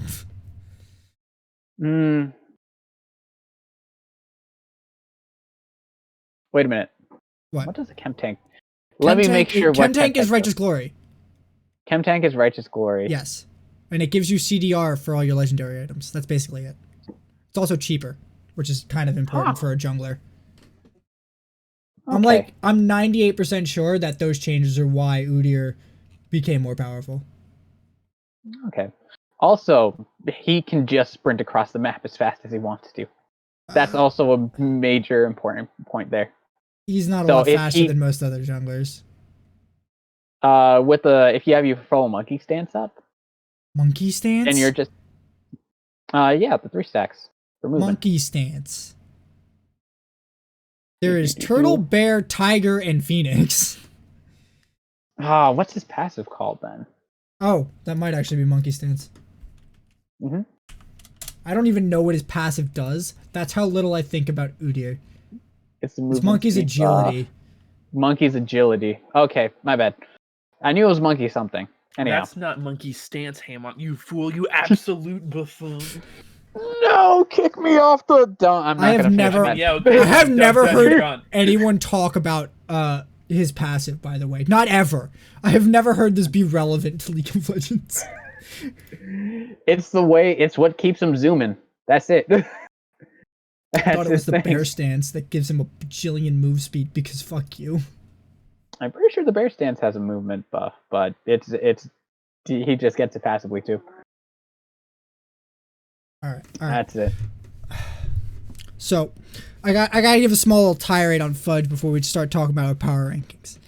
Wait a minute. What does a chem tank? Let me make sure. Chem tank is Righteous Glory. Chem tank is Righteous Glory. Yes. And it gives you CDR for all your legendary items. That's basically it. It's also cheaper, which is kind of important for a jungler. Okay. I'm 98% sure that those changes are why Udyr became more powerful. Okay. Also, he can just sprint across the map as fast as he wants to. That's also a major important point there. He's not a So lot if faster than most other junglers. If you have your full monkey stance up, Monkey stance? and you're just the 3 stacks for movement. Monkey stance. There is turtle, bear, tiger, and phoenix. What's his passive called then? Oh, that might actually be monkey stance. Mm-hmm. I don't even know what his passive does. That's how little I think about Udyr. It's the movement. It's monkey's speed. agility. Monkey's agility. Okay, my bad. I knew it was monkey something. Anyhow. That's not monkey stance, Haymant. You fool! You absolute buffoon! No, kick me off the. Don't. I'm not I have gonna never. finish that. okay, I have never heard John. anyone talk about his passive. By the way, not ever. I have never heard this be relevant to League of Legends. It's the way. It's what keeps him zooming. That's it. I thought it was the bear stance that gives him a bajillion move speed because fuck you. I'm pretty sure the bear stance has a movement buff, but it's he just gets it passively too. All right. That's it. So, I gotta give a small little tirade on Fudge before we start talking about our power rankings.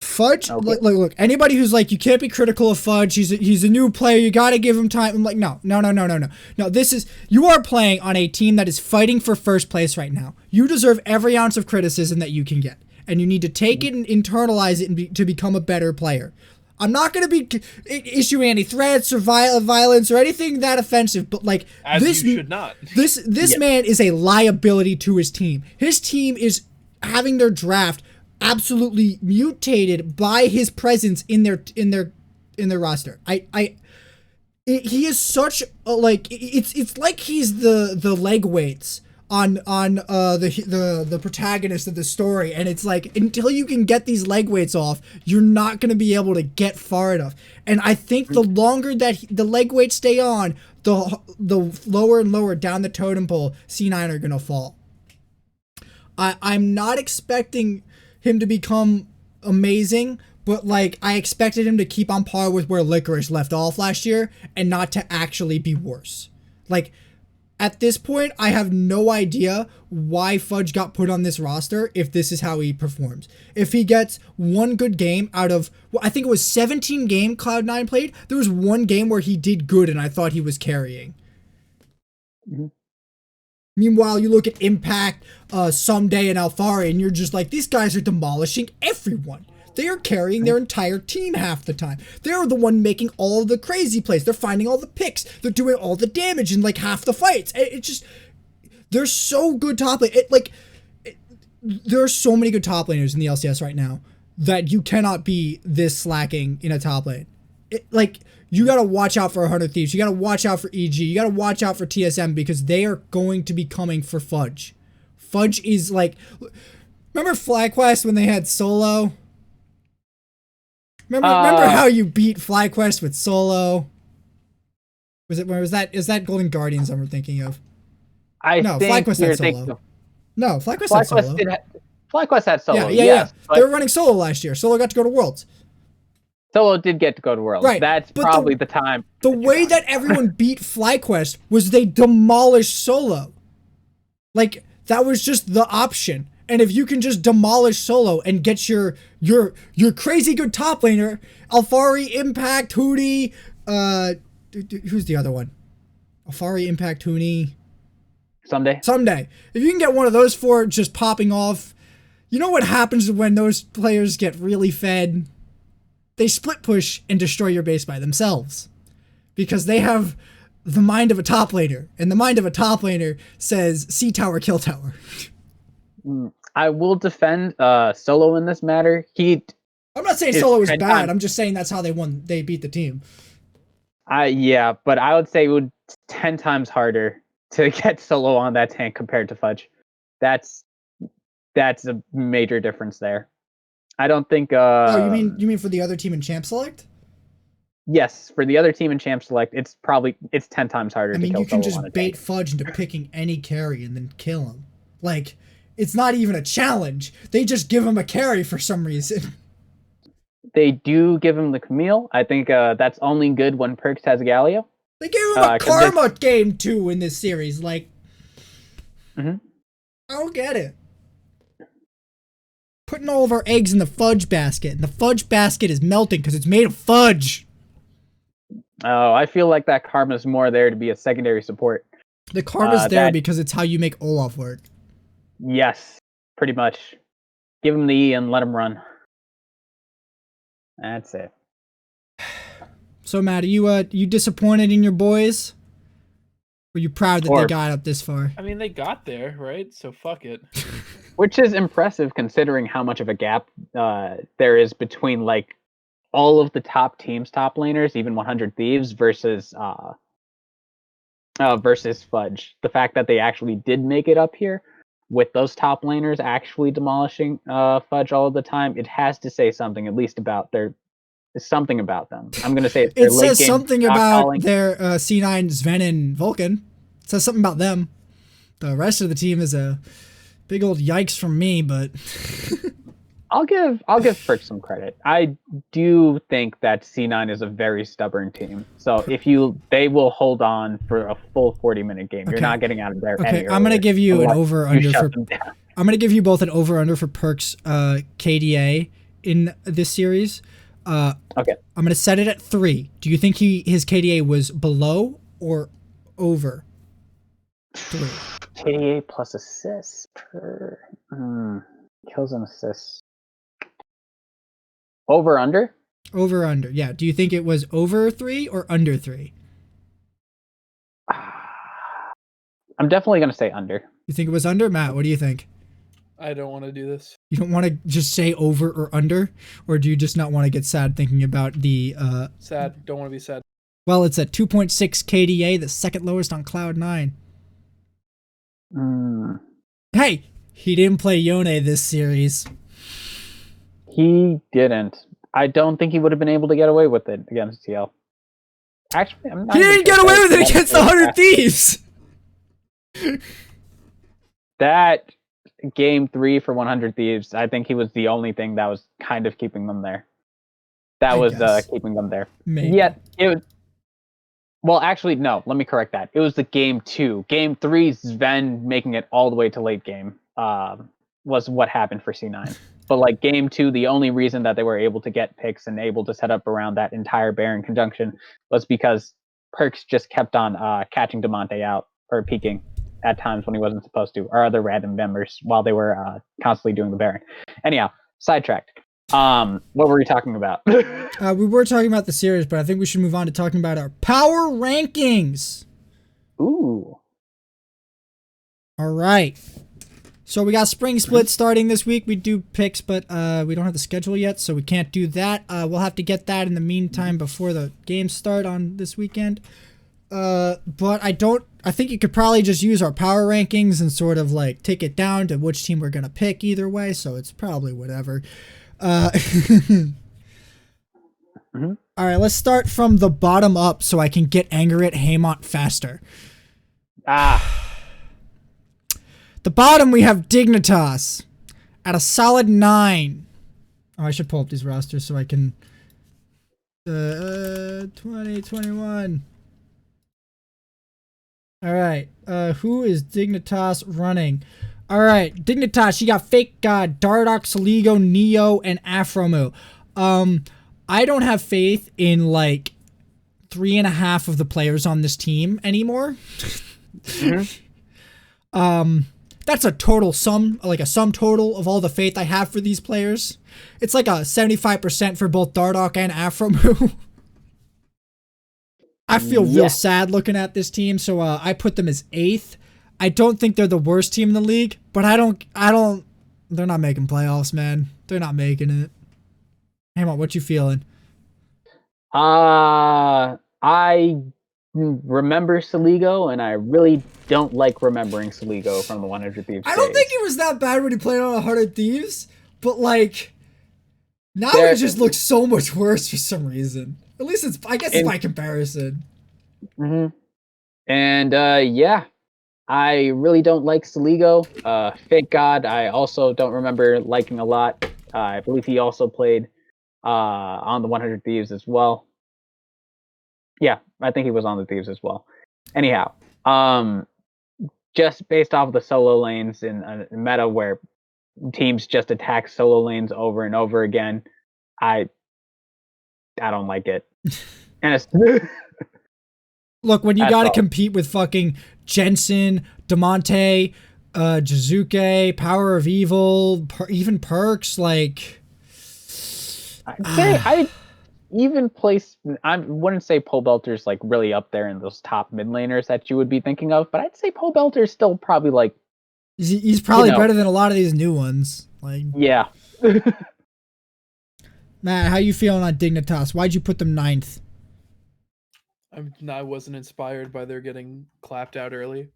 Fudge, Okay. look. Anybody who's like, you can't be critical of Fudge. He's a new player. You gotta give him time. I'm like, no. No, this is, you are playing on a team that is fighting for first place right now. You deserve every ounce of criticism that you can get, and you need to take it and internalize it to become a better player. I'm not going to be issuing any threats or violence or anything that offensive, but like As this, you should not. This man is a liability to his team. His team is having their draft absolutely mutated by his presence in their roster. He is such a, like, it's like he's the leg weights on the protagonist of the story, and it's like, until you can get these leg weights off, you're not going to be able to get far enough. And I think the longer that the leg weights stay on, the lower and lower down the totem pole C9 are going to fall. I'm not expecting him to become amazing, but like, I expected him to keep on par with where Licorice left off last year and not to actually be worse. Like, at this point, I have no idea why Fudge got put on this roster if this is how he performs. If he gets one good game out of, well, I think it was 17 game Cloud9 played, there was one game where he did good and I thought he was carrying. Mm-hmm. Meanwhile, you look at Impact, Someday, and Alfari, and you're just like, these guys are demolishing everyone. They are carrying their entire team half the time. They're the one making all the crazy plays. They're finding all the picks. They're doing all the damage in like half the fights. It's just, they're so good top lane. There are so many good top laners in the LCS right now that you cannot be this slacking in a top lane. You gotta watch out for 100 Thieves. You gotta watch out for EG. You gotta watch out for TSM because they are going to be coming for Fudge. Fudge is like, remember Flyquest when they had Solo? Remember how you beat Flyquest with Solo? Is that Golden Guardians I'm thinking of? Flyquest had Solo. No, Flyquest had Solo. Flyquest had Solo. Yeah. They were running Solo last year. Solo got to go to Worlds. Solo did get to go to Worlds. Right. That's probably the time. The way that everyone beat Flyquest was they demolished Solo. Like, that was just the option. And if you can just demolish Solo and get your crazy good top laner, Alfari, Impact, Hootie, who's the other one? Alfari, Impact, Hootie. Someday. If you can get one of those four just popping off, you know what happens when those players get really fed? They split push and destroy your base by themselves. Because they have the mind of a top laner. And the mind of a top laner says, see tower, kill tower. I will defend Solo in this matter. I'm not saying Solo was bad. I'm just saying that's how they beat the team. Yeah, but I would say it would 10 times harder to get Solo on that tank compared to Fudge. That's a major difference there. I don't think you mean for the other team in Champ Select? Yes, for the other team in Champ Select, it's 10 times harder to kill Solo. You can just bait Fudge into picking any carry and then kill him. Like, it's not even a challenge. They just give him a carry for some reason. They do give him the Camille. I think that's only good when Perks has a Galio. They gave him a Karma game too in this series. Like, Mm-hmm. I don't get it. Putting all of our eggs in the fudge basket, and the fudge basket is melting because it's made of fudge. Oh, I feel like that karma's more there to be a secondary support. The karma's there because it's how you make Olaf work. Yes, pretty much. Give him the E and let him run. That's it. So, Matt, are you disappointed in your boys? Were you proud that they got up this far? I mean, they got there, right? So fuck it. Which is impressive considering how much of a gap there is between like all of the top teams, top laners, even 100 Thieves versus Fudge. The fact that they actually did make it up here with those top laners actually demolishing Fudge all the time, it has to say something at least about something about them. I'm gonna say it says something about their C9, Sven, and Vulcan. It says something about them. The rest of the team is a big old yikes from me, but I'll give Frick some credit. I do think that C9 is a very stubborn team. So they will hold on for a full 40-minute game. Okay. You're not getting out of there. Okay, I'm gonna give you an over/under for. I'm gonna give you both an over/under for Perk's KDA in this series. Okay. I'm gonna set it at 3. Do you think his KDA was below or over 3? KDA plus assists per kills and assists. Over under? Over under. Yeah. Do you think it was over 3 or under 3? I'm definitely gonna say under. You think it was under, Matt? What do you think? I don't want to do this. You don't want to just say over or under, or do you just not want to get sad thinking about the sad? Don't want to be sad. Well, it's at 2.6 KDA, the second lowest on Cloud9. Hey, he didn't play Yone this series. He didn't. I don't think he would have been able to get away with it against TL. Actually, I'm not. He didn't get away with it against the 100 Thieves. That game 3 for 100 Thieves, I think he was the only thing that was kind of keeping them there. That was keeping them there. Maybe. Yet it was. Well, actually, no. Let me correct that. It was the game 2. Game 3, Sven making it all the way to late game was what happened for C9. But like game 2, the only reason that they were able to get picks and able to set up around that entire Baron conjunction was because Perks just kept on catching Demonte out or peeking at times when he wasn't supposed to, or other random members while they were constantly doing the Baron. Anyhow, sidetracked. What were we talking about? We were talking about the series, but I think we should move on to talking about our power rankings. Ooh. All right. So we got Spring Split starting this week. We do picks, but we don't have the schedule yet, so we can't do that. We'll have to get that in the meantime before the games start on this weekend. But I think you could probably just use our power rankings and sort of like take it down to which team we're going to pick either way, so it's probably whatever. All right, let's start from the bottom up so I can get angry at Haymant faster. The bottom, we have Dignitas at a solid 9. Oh, I should pull up these rosters so I can... 2021. All right, who is Dignitas running? All right, Dignitas, you got Fake God, Dardoch, Soligo, Neo, and Afromu. I don't have faith in, like, 3.5 of the players on this team anymore. That's a total sum, like a sum total of all the faith I have for these players. It's like a 75% for both Dardoch and Afromu. I feel real sad looking at this team, so I put them as 8th. I don't think they're the worst team in the league, but they're not making playoffs, man. They're not making it. Haymont, what you feeling? I remember Soligo, and I really don't like remembering Soligo from the 100 Thieves. I don't think he was that bad when he played on 100 Thieves, but like now he just looks so much worse for some reason. At least it's by comparison. And I really don't like Soligo. Fake God, I also don't remember liking a lot. I believe he also played on the 100 Thieves as well. Yeah, I think he was on the Thieves as well. Anyhow, just based off of the solo lanes in a meta where teams just attack solo lanes over and over again, I don't like it. And it's Look, when you That's got to all. compete with fucking Jensen, Demonte, Jizuke, Power of Evil, even Perks, like. I'd say I even place. I wouldn't say Pole Belter's like really up there in those top mid laners that you would be thinking of, but I'd say Pole Belter's still probably like. He's probably better than a lot of these new ones. Like, yeah. Matt, how you feeling on Dignitas? Why'd you put them 9th? I wasn't inspired by their getting clapped out early.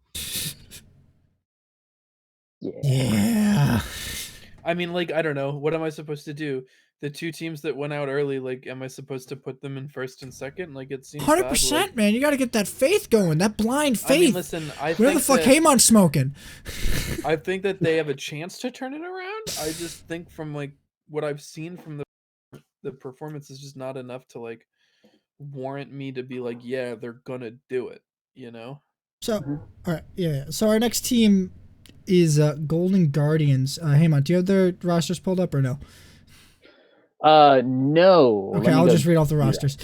Yeah. I mean, like, I don't know. What am I supposed to do? The two teams that went out early, like, am I supposed to put them in first and second? Like, it seems 100%, bad, man. You got to get that faith going. That blind faith. I mean, listen, Where the fuck Haymant smoking? I think that they have a chance to turn it around. I just think from, like, what I've seen from the performance is just not enough to, like, warrant me to be like, yeah, they're gonna do it, you know? So, all right, yeah. So our next team is Golden Guardians. Haymont, do you have their rosters pulled up or no? No. Okay, I'll just read off the rosters.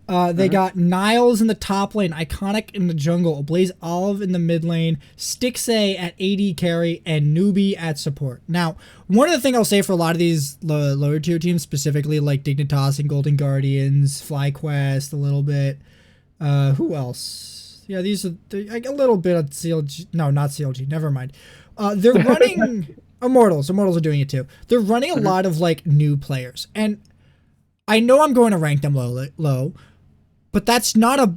They got Niles in the top lane, Iconic in the jungle, Blaze Olive in the mid lane, Stixay at AD carry, and Newbie at support. Now, one of the things I'll say for a lot of these lower tier teams, specifically like Dignitas and Golden Guardians, Flyquest, a little bit. Who else? Yeah, these are like a little bit of CLG. No, not CLG. Never mind. They're running Immortals. Immortals are doing it too. They're running a lot of like new players, and I know I'm going to rank them low, but that's not a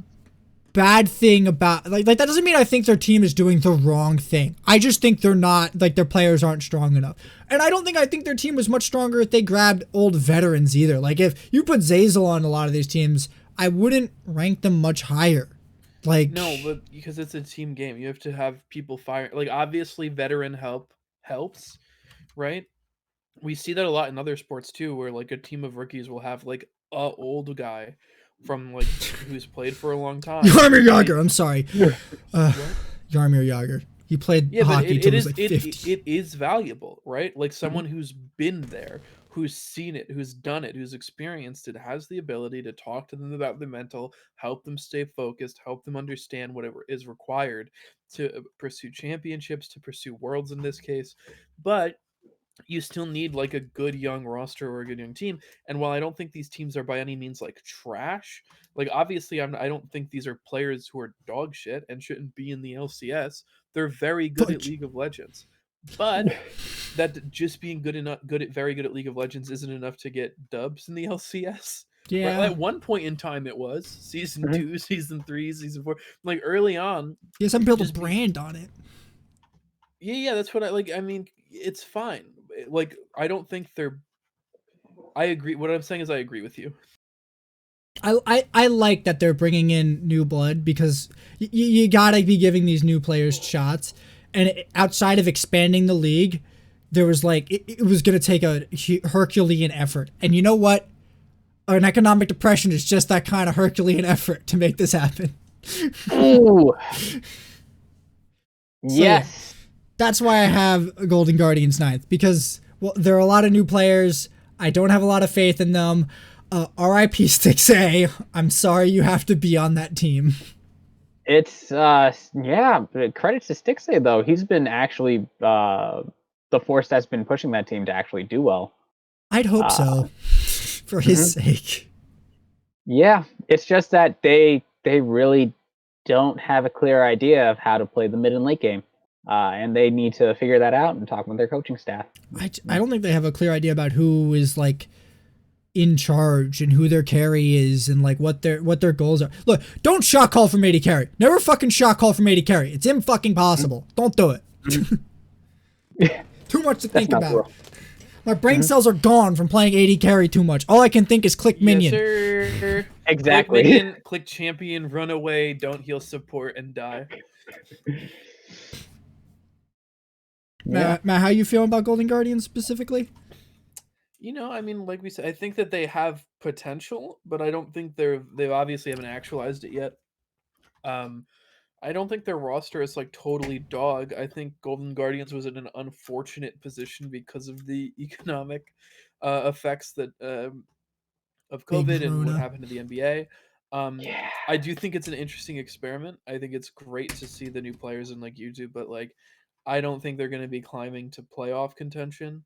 bad thing about like that doesn't mean I think their team is doing the wrong thing. I just think they're not like their players aren't strong enough. And I think their team was much stronger if they grabbed old veterans either. Like if you put Zazel on a lot of these teams, I wouldn't rank them much higher. Like no, but because it's a team game, you have to have people fire. Like obviously veteran helps, right? We see that a lot in other sports too, where like a team of rookies will have like a old guy from like who's played for a long time. Yarmir Yager, I'm sorry. Yarmir Yager. He played hockey until he was like 50. It is valuable, right? Like someone who's been there, who's seen it, who's done it, who's experienced it, has the ability to talk to them about the mental, help them stay focused, help them understand whatever is required to pursue championships, to pursue worlds in this case. But you still need like a good young roster or a good young team. And while I don't think these teams are by any means like trash, like obviously I don't think these are players who are dog shit and shouldn't be in the LCS. They're very good at League of Legends. But that just being very good at League of Legends isn't enough to get dubs in the LCS. Yeah. Right? At one point in time it was season 2, season 3, season 4. Like early on. You have built a brand on it. Yeah, that's what I like. I mean, it's fine. Like, I don't think they're. I agree. What I'm saying is, I agree with you. I like that they're bringing in new blood because you gotta be giving these new players shots. And outside of expanding the league, there was like it was gonna take a Herculean effort. And you know what? An economic depression is just that kind of Herculean effort to make this happen. Ooh. Yes. That's why I have Golden Guardians 9th, because well, there are a lot of new players. I don't have a lot of faith in them. RIP Stixay. I'm sorry you have to be on that team. It's yeah, credits to Stixay though. He's been actually the force that's been pushing that team to actually do well. I'd hope so, for his sake. Yeah, it's just that they really don't have a clear idea of how to play the mid and late game. And they need to figure that out and talk with their coaching staff. I don't think they have a clear idea about who is like in charge and who their carry is and like what their goals are. Look, don't shot call from AD carry. Never fucking shot call from AD carry. It's fucking possible. Don't do it. Too much to think about. My brain cells are gone from playing AD carry too much. All I can think is click minion. Yes, sir. Exactly. Click minion, click champion, run away, don't heal support, and die. Matt, how you feeling about Golden Guardians specifically? You know, I mean, like we said, I think that they have potential, but I don't think they obviously haven't actualized it yet. I don't think their roster is like totally dog. I think Golden Guardians was in an unfortunate position because of the economic effects that of Big COVID and what Rona. happened to the NBA. Yeah. I do think it's an interesting experiment. I think it's great to see the new players in like YouTube, but like I don't think they're going to be climbing to playoff contention,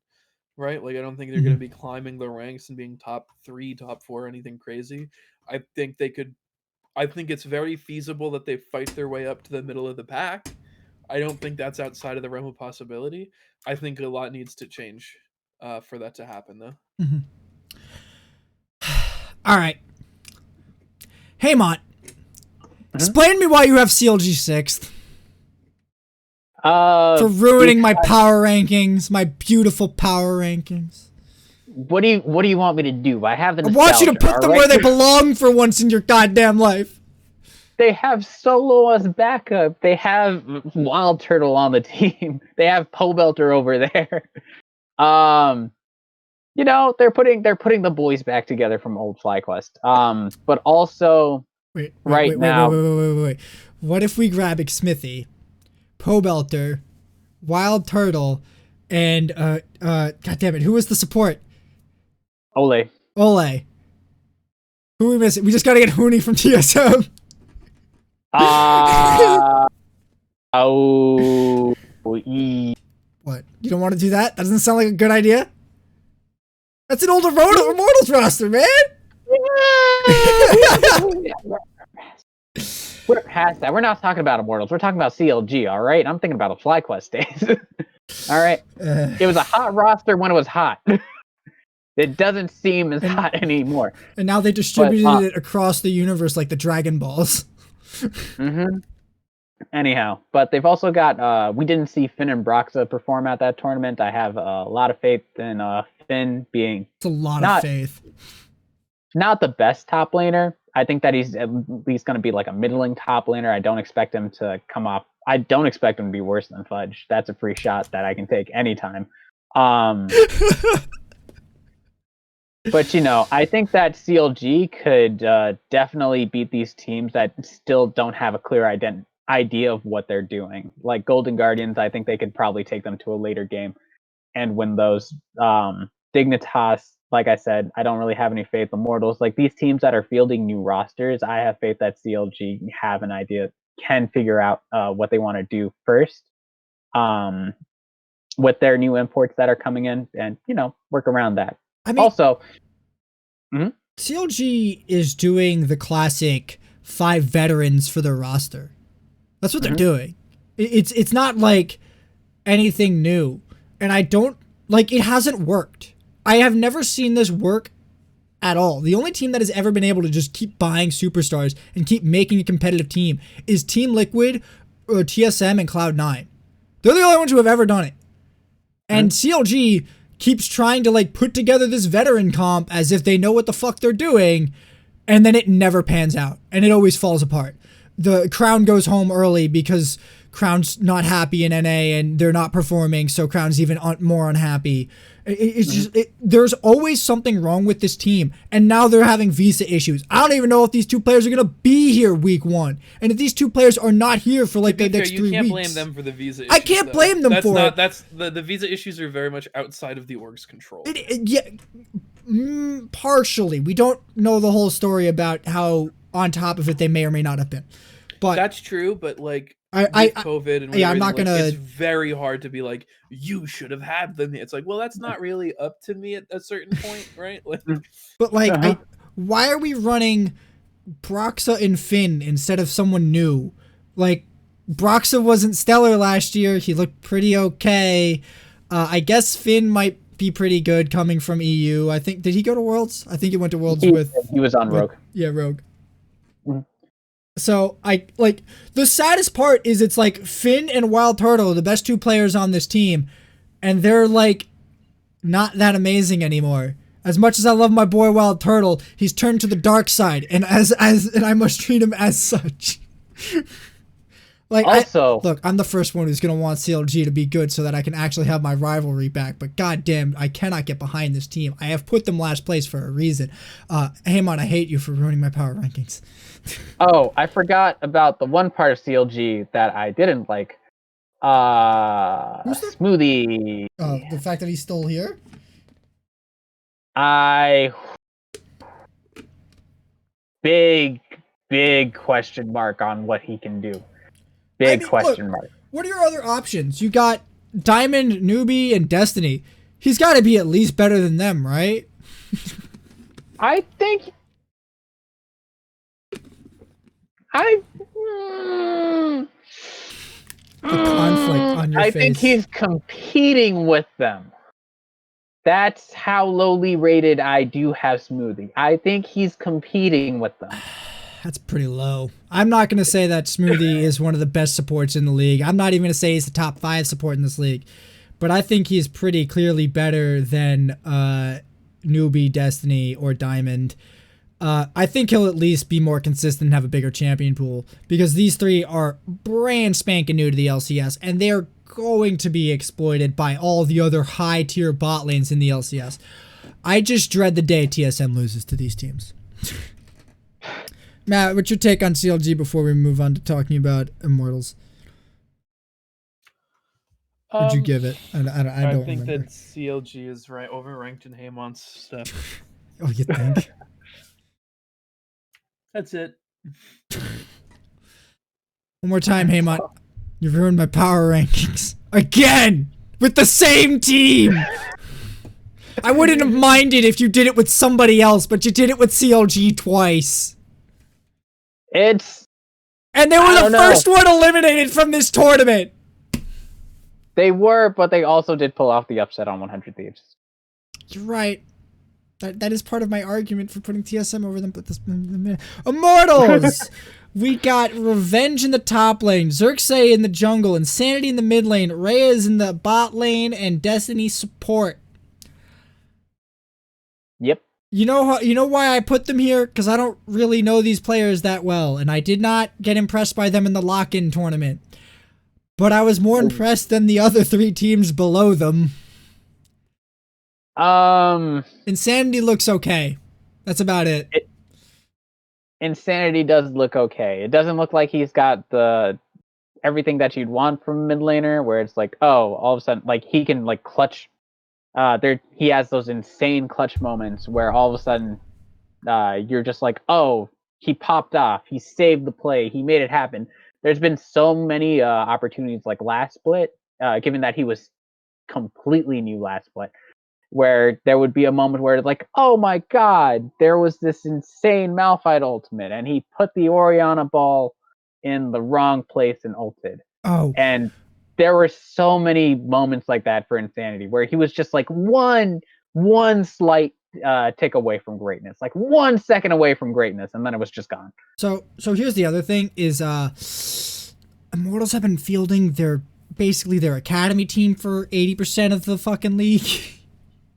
right? Like I don't think they're going to be climbing the ranks and being top 3, top 4, anything crazy. I think they could. I think it's very feasible that they fight their way up to the middle of the pack. I don't think that's outside of the realm of possibility. I think a lot needs to change for that to happen, though. All right. Haymont, explain to me why you have CLG 6th. For ruining my power rankings, my beautiful power rankings. What do you want me to do? I have the I want you to put them where they belong for once in your goddamn life. They have Solo as backup. They have Wild Turtle on the team. They have Pobelter over there. You know, they're putting the boys back together from old Flyquest. But also wait. What if we grab Xmithy, Pobelter, Wild Turtle, and god damn it, who was the support? Ole. Who are we missing? We just gotta get Hooney from TSM. What? You don't want to do that? That doesn't sound like a good idea? That's an older Immortals roster, man! We're past that. We're not talking about Immortals. We're talking about CLG, all right? I'm thinking about a Flyquest days. All right? It was a hot roster when it was hot. It doesn't seem as hot anymore. And now they distributed it across the universe like the Dragon Balls. Anyhow, but they've also got, we didn't see Finn and Broxa perform at that tournament. I have a lot of faith in Finn being... It's a lot of faith. Not the best top laner. I think that he's at least going to be like a middling top laner. I don't expect him to come off... I don't expect him to be worse than Fudge. That's a free shot that I can take anytime. But, you know, I think that CLG could definitely beat these teams that still don't have a clear idea of what they're doing. Like Golden Guardians, I think they could probably take them to a later game and win those. Dignitas, like I said, I don't really have any faith. Immortals, like these teams that are fielding new rosters, I have faith that CLG have an idea, can figure out what they want to do first with their new imports that are coming in and, you know, work around that. I mean, also, CLG is doing the classic 5 veterans for their roster. That's what they're doing. It's not like anything new. And I don't, like, it hasn't worked. I have never seen this work at all. The only team that has ever been able to just keep buying superstars and keep making a competitive team is Team Liquid, TSM, and Cloud9. They're the only ones who have ever done it. And CLG keeps trying to like put together this veteran comp as if they know what the fuck they're doing, and then it never pans out and it always falls apart. The Crown goes home early because Crown's not happy in NA and they're not performing, so Crown's even more unhappy. It's just there's always something wrong with this team, and now they're having visa issues. I don't even know if these 2 players are gonna be here week 1, and if these 2 players are not here for like the next 3 weeks, you can't blame them for the visa issues. I can't blame them for it. That's the visa issues are very much outside of the org's control. Partially. We don't know the whole story about how on top of it they may or may not have been. But that's true, but like COVID and I'm not gonna. It's very hard to be like, you should have had them. It's like, well, that's not really up to me at a certain point, right? Like, but like, why are we running Broxa and Finn instead of someone new? Like, Broxa wasn't stellar last year. He looked pretty okay. I guess Finn might be pretty good coming from EU. I think, did he go to Worlds? I think he went to Worlds he was on Rogue. Yeah, Rogue. So the saddest part is it's like Finn and Wild Turtle are the best 2 players on this team, and they're like not that amazing anymore. As much as I love my boy Wild Turtle, he's turned to the dark side, and and I must treat him as such. Like, Also, look, I'm the first one who's going to want CLG to be good so that I can actually have my rivalry back. But goddamn, I cannot get behind this team. I have put them last place for a reason. Haymant, I hate you for ruining my power rankings. oh, I forgot about the one part of CLG that I didn't like. Who's the Smoothie. the fact that he's still here? Big question mark on what he can do. Big question mark. What are your other options? You got Diamond, Newbie, and Destiny. He's got to be at least better than them, right? I think. The conflict on your face. I think he's competing with them. That's how lowly rated I do have Smoothie. I think he's competing with them. That's pretty low. I'm not going to say that Smoothie is one of the best supports in the league. I'm not even going to say he's the top 5 support in this league. But I think he's pretty clearly better than Newbie, Destiny, or Diamond. I think he'll at least be more consistent and have a bigger champion pool. Because these 3 are brand spanking new to the LCS. And they're going to be exploited by all the other high tier bot lanes in the LCS. I just dread the day TSM loses to these teams. Matt, what's your take on CLG before we move on to talking about Immortals? What'd you give it? I don't think remember. that CLG is overranked in Haymant's stuff. Oh, you think? That's it. One more time, Haymant. You've ruined my power rankings. Again! With the same team! I wouldn't have minded if you did it with somebody else, but you did it with CLG twice. And they were the first one eliminated from this tournament! They were, but they also did pull off the upset on 100 Thieves. You're right. That is part of my argument for putting TSM over them. But this Immortals! We got Revenge in the top lane, Xerxes in the jungle, Insanity in the mid lane, Reyes in the bot lane, and Destiny support. Yep. You know why I put them here? Because I don't really know these players that well, and I did not get impressed by them in the lock-in tournament. But I was more impressed than the other 3 teams below them. Insanity looks okay. That's about it. Insanity does look okay. It doesn't look like he's got everything that you'd want from a mid laner, where it's like, oh, all of a sudden, like, he can, like, clutch. He has those insane clutch moments where all of a sudden you're just like, oh, he popped off. He saved the play. He made it happen. There's been so many opportunities like last split, given that he was completely new last split, where there would be a moment where it's like, oh my god, there was this insane Malphite ultimate, and he put the Orianna ball in the wrong place and ulted. Oh. And there were so many moments like that for Insanity, where he was just like one slight tick away from greatness, like 1 second away from greatness, and then it was just gone. So here's the other thing is Immortals have been fielding their academy team for 80% of the fucking league.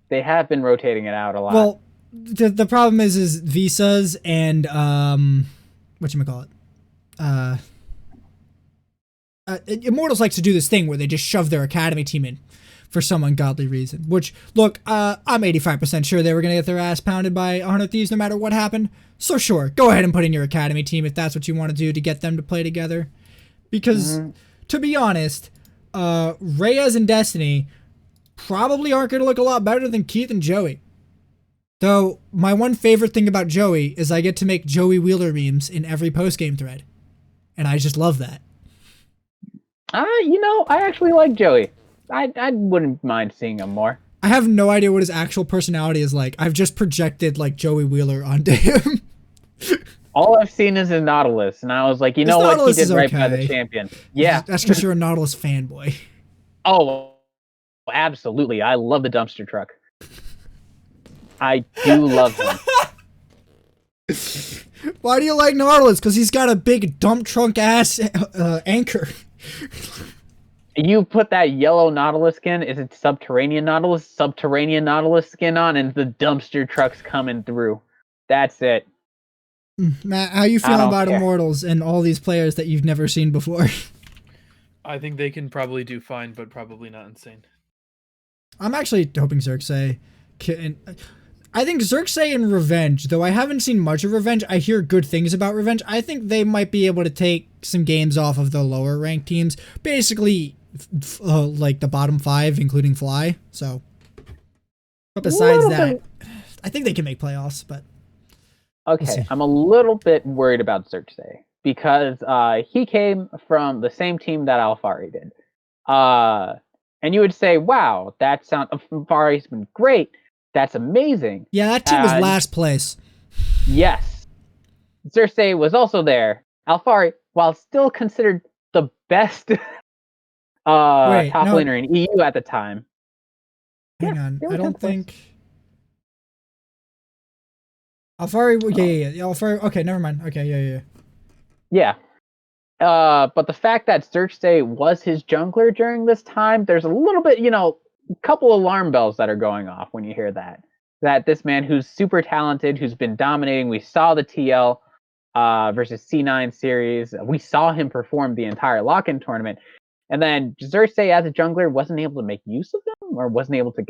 They have been rotating it out a lot. Well, the problem is visas and whatchamacallit? Immortals likes to do this thing where they just shove their academy team in for some ungodly reason. Which, look, I'm 85% sure they were going to get their ass pounded by 100 Thieves no matter what happened. So sure, go ahead and put in your academy team if that's what you want to do to get them to play together. Because, to be honest, Reyes and Destiny probably aren't going to look a lot better than Keith and Joey. Though, my one favorite thing about Joey is I get to make Joey Wheeler memes in every post-game thread. And I just love that. I actually like Joey. I wouldn't mind seeing him more. I have no idea what his actual personality is like. I've just projected, like, Joey Wheeler onto him. All I've seen is a Nautilus, and I was like, you know what? He did right by the champion. Yeah. That's because you're a Nautilus fanboy. Oh, absolutely. I love the dumpster truck. I do love him. Why do you like Nautilus? Because he's got a big dump trunk ass anchor. You put that yellow Nautilus skin, is it Subterranean Nautilus skin on, and the dumpster truck's coming through. That's it. Matt, how you feeling about Immortals and all these players that you've never seen before? I think they can probably do fine, but probably not insane. I'm actually hoping Xerxes can. I think Xerxes and Revenge, though I haven't seen much of Revenge, I hear good things about Revenge. I think they might be able to take some games off of the lower ranked teams. Basically, like the bottom 5, including Fly. So, but besides that, I think they can make playoffs, but. Okay, I'm a little bit worried about Xerxes because he came from the same team that Alfari did. And you would say, wow, Alfari's been great. That's amazing. Yeah, that team was last place. Yes. Xerxes was also there. Alfari, while still considered the best top laner in EU at the time. Hang on, I don't think... Alfari, yeah. Alfari, okay, never mind. Okay, yeah. But the fact that Xerxes was his jungler during this time, there's a little bit, a couple alarm bells that are going off when you hear that. That this man who's super talented, who's been dominating, we saw the TL versus C9 series. We saw him perform the entire lock-in tournament. And then Xerxes as a jungler wasn't able to make use of them or wasn't able to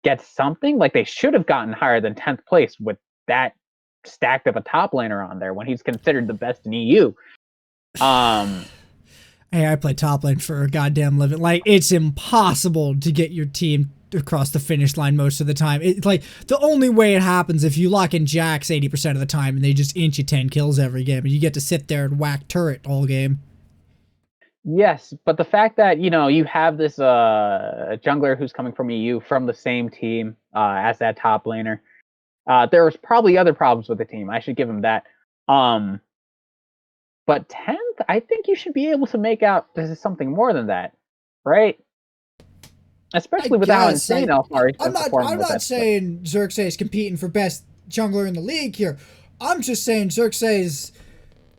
get something. Like they should have gotten higher than 10th place with that stacked of a top laner on there when he's considered the best in EU. Hey, I play top lane for a goddamn living. Like, it's impossible to get your team across the finish line most of the time. It's like the only way it happens if you lock in Jax 80% of the time and they just inch you 10 kills every game and you get to sit there and whack turret all game. Yes, but the fact that, you have this jungler who's coming from EU from the same team as that top laner, there was probably other problems with the team. I should give him that. But 10th, I think you should be able to make out this is something more than that, right? Especially with how insane Alfari is performing. I'm not saying Xerxes is competing for best jungler in the league here. I'm just saying Xerxes is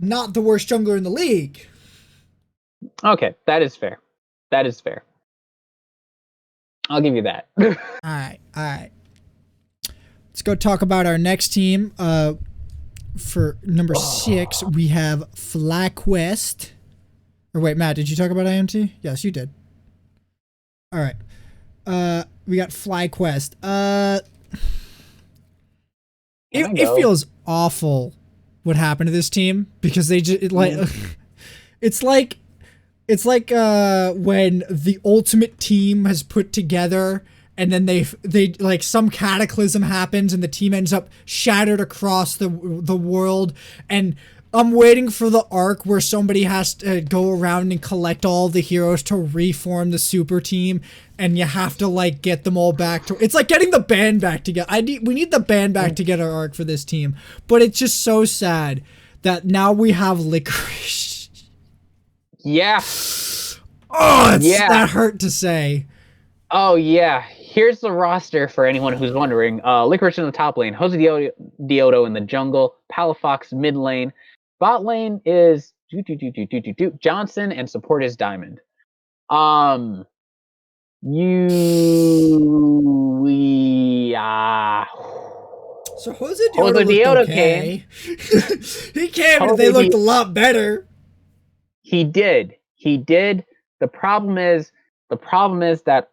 not the worst jungler in the league. Okay, that is fair. That is fair. I'll give you that. All right. Let's go talk about our next team. For number 6, we have Flyquest. Or wait, Matt, did you talk about IMT? Yes, you did. All right. We got Flyquest. It feels awful what happened to this team because they just it's like when the ultimate team has put together and then they like some cataclysm happens and the team ends up shattered across the world, and I'm waiting for the arc where somebody has to go around and collect all the heroes to reform the super team, and you have to get them all back to. It's like getting the band back together. We need the band back to get our arc for this team, but it's just so sad that now we have Licorice. Yeah. Oh, that hurt to say. Oh yeah. Here's the roster for anyone who's wondering. Licorice in the top lane, Jose Diodo in the jungle, Palafox mid lane. Bot lane is Johnson, and support is Diamond. So Jose Diodo okay. He came and they looked a lot better. He did. The problem is that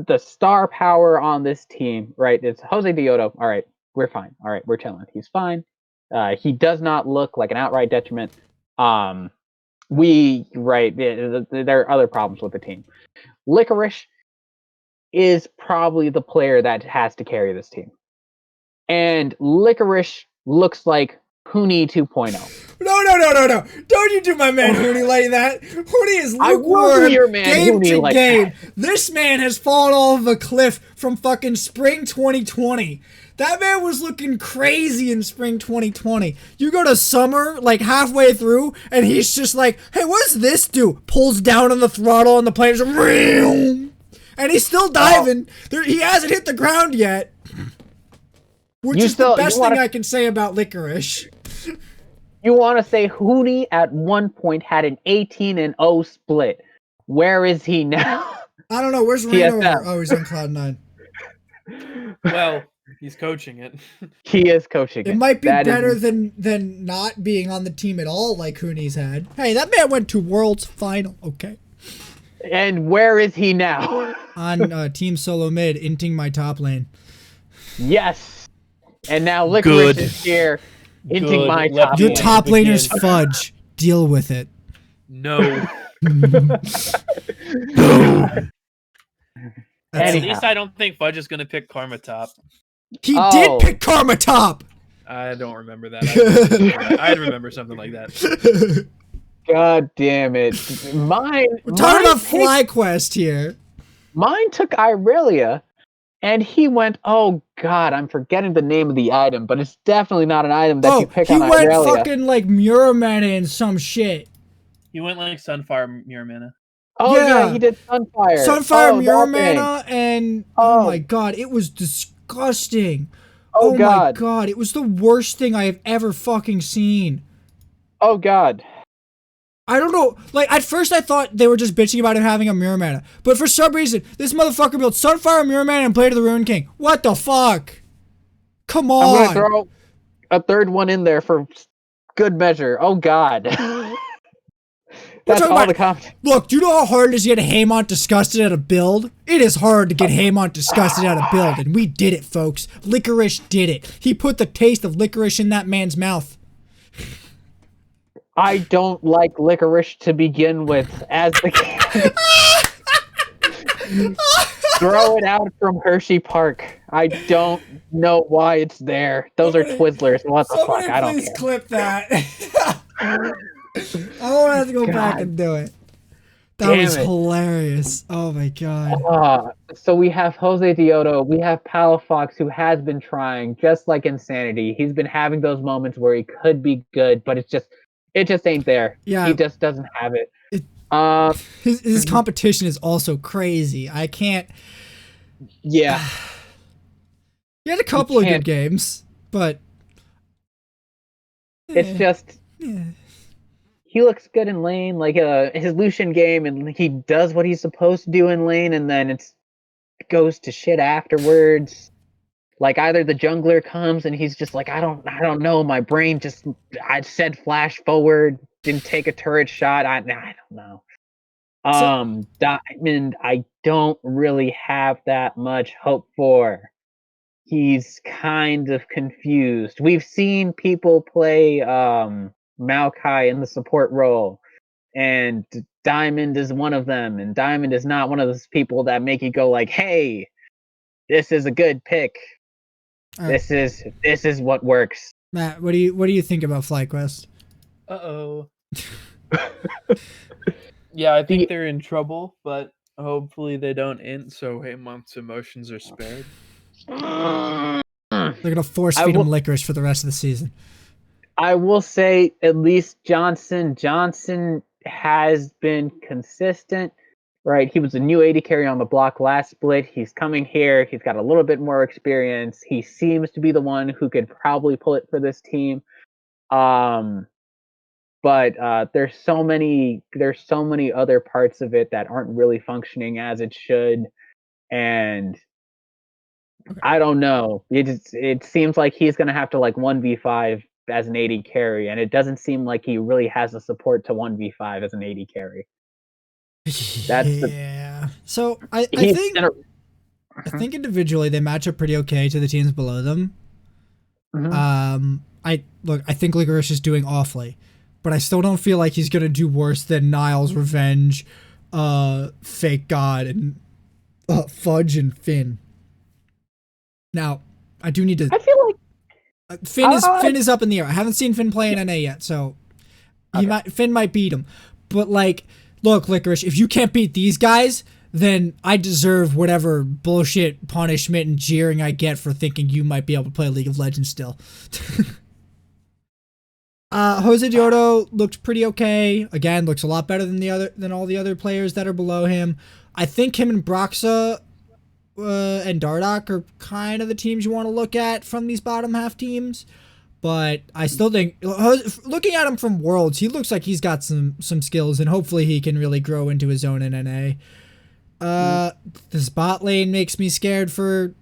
the star power on this team, right? It's Jose Diodo. All right, we're fine. All right, we're chilling. He's fine. He does not look like an outright detriment. There are other problems with the team. Licorice is probably the player that has to carry this team. And Licorice looks like Huni 2.0. No. Don't you do my man Huni like that. Huni is lukewarm game to game. This man has fallen off a cliff from fucking spring 2020. That man was looking crazy in spring 2020. You go to summer, halfway through, and he's just like, hey, what does this do? Pulls down on the throttle on the plane, and he's still diving. He hasn't hit the ground yet. Which is the best thing I can say about Licorice. You want to say Huni at one point had an 18-0 split. Where is he now? I don't know. Where's Reno? Oh, he's on Cloud9. Well, he's coaching it. He is coaching it. It might be better than not being on the team at all like Huni's had. Hey, that man went to Worlds Final. Okay. And where is he now? On Team Solomid, inting my top lane. Yes. And now Licorice Good. is here, inting Good. my Let top the Your lane. top begin. laner's fudge. Deal with it. No. That's At it. least I don't think Fudge is going to pick Karma top. He Oh. did pick Karma top. I don't remember that. I'd remember something like that. God damn it. We're talking about Flyquest here. Mine took Irelia, and he went, oh god, I'm forgetting the name of the item, but it's definitely not an item that you pick he on went Irelia. fucking like Muramana and some shit. He went like Sunfire Muramana. Oh Yeah. yeah, he did Sunfire. Sunfire Oh, that thing. Muramana and oh my god, it was disgusting. Oh my god. god, it was the worst thing I have ever fucking seen. Oh god. I don't know. Like, at first I thought they were just bitching about him having a Muramana. But for some reason, this motherfucker built Sunfire, Muramana, and Blade of the Ruin King. What the fuck? Come on. I'm gonna throw a third one in there for good measure. Oh god. That's all the comment. Look, do you know how hard it is to get Haymant disgusted at a build? It is hard to get Haymant disgusted at a build, and we did it, folks. Licorice did it. He put the taste of licorice in that man's mouth. I don't like licorice to begin with, as the throw it out from Hershey Park. I don't know why it's there. Those are Twizzlers. What the fuck? I don't care. Clip that. I won't have to go back and do it. That was hilarious. Oh my god. So we have Jose Dioto, we have Palafox, who has been trying, just like Insanity. He's been having those moments where he could be good, but it just ain't there. Yeah. He just doesn't have it. His competition is also crazy. I can't. Yeah. He had a couple of good games, but it's just he looks good in lane, like his Lucian game, and he does what he's supposed to do in lane, and then it goes to shit afterwards. Like either the jungler comes and he's just like, I don't know, my brain just I said flash forward, didn't take a turret shot. I don't know. Diamond, I don't really have that much hope for. He's kind of confused. We've seen people play Maokai in the support role, and Diamond is one of them, and Diamond is not one of those people that make you go like, hey, this is a good pick. This is what works. Matt, what do you think about Flyquest? Uh-oh. Yeah, I think they're in trouble, but hopefully they don't int, so Haymant's emotions are spared. They're gonna force feed him licorice for the rest of the season. I will say, at least Johnson has been consistent, right? He was a new AD carry on the block last split. He's coming here. He's got a little bit more experience. He seems to be the one who could probably pull it for this team. But there's so many other parts of it that aren't really functioning as it should, and I don't know. It seems like he's gonna have to like 1v5 as an AD carry, and it doesn't seem like he really has the support to 1v5 as an AD carry. So I think individually they match up pretty okay to the teams below them. Mm-hmm. I think Licorice is doing awfully, but I still don't feel like he's gonna do worse than Niles, Revenge, Fake God, and Fudge and Finn. Now, I do need to. I feel like Finn is up in the air. I haven't seen Finn play in NA yet, so Finn might beat him. But like, look, Licorice, if you can't beat these guys, then I deserve whatever bullshit punishment and jeering I get for thinking you might be able to play League of Legends still. Jose Dioto looked pretty okay. Again, looks a lot better than all the other players that are below him. I think him and Broxa and Dardoch are kind of the teams you want to look at from these bottom half teams. But I still think, looking at him from Worlds, he looks like he's got some skills, and hopefully he can really grow into his own in NA. This bot lane makes me scared for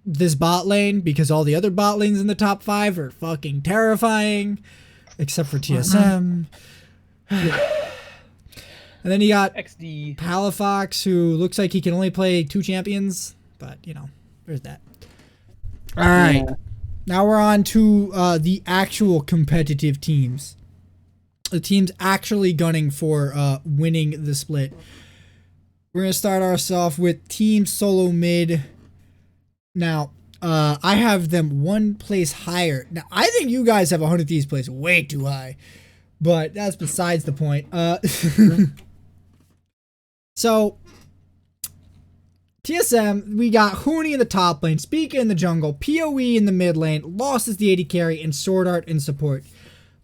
this bot lane, because all the other bot lanes in the top 5 are fucking terrifying, except for TSM. And then you got XD. Palafox, who looks like he can only play 2 champions, but you know, there's that. All right, now we're on to the actual competitive teams. The teams actually gunning for winning the split. We're gonna start ourselves with Team Solomid. Now, I have them 1 place higher. Now, I think you guys have 100 Thieves place way too high, but that's besides the point. So, TSM, we got Huni in the top lane, Spica in the jungle, PoE in the mid lane, Lost as the AD carry, and Sword Art in support.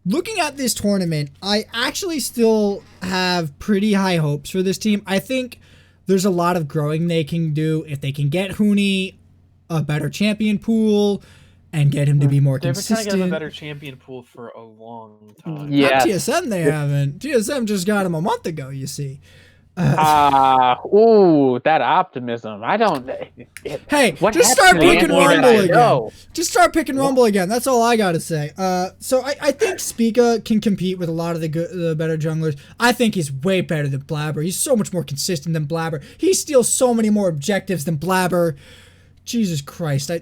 Looking at this tournament, I actually still have pretty high hopes for this team. I think there's a lot of growing they can do if they can get Huni a better champion pool and get him to be more They've been consistent. trying to get him a better champion pool for a long time. Yeah. Not TSM, they haven't. TSM just got him a month ago, you see. That optimism. I don't. Hey, What just happened start to picking Anthony Rumble Davis? again. No. Just start picking Rumble again. That's all I gotta say. So I think Spica can compete with a lot of the better junglers. I think he's way better than Blabber. He's so much more consistent than Blabber. He steals so many more objectives than Blabber. Jesus Christ! I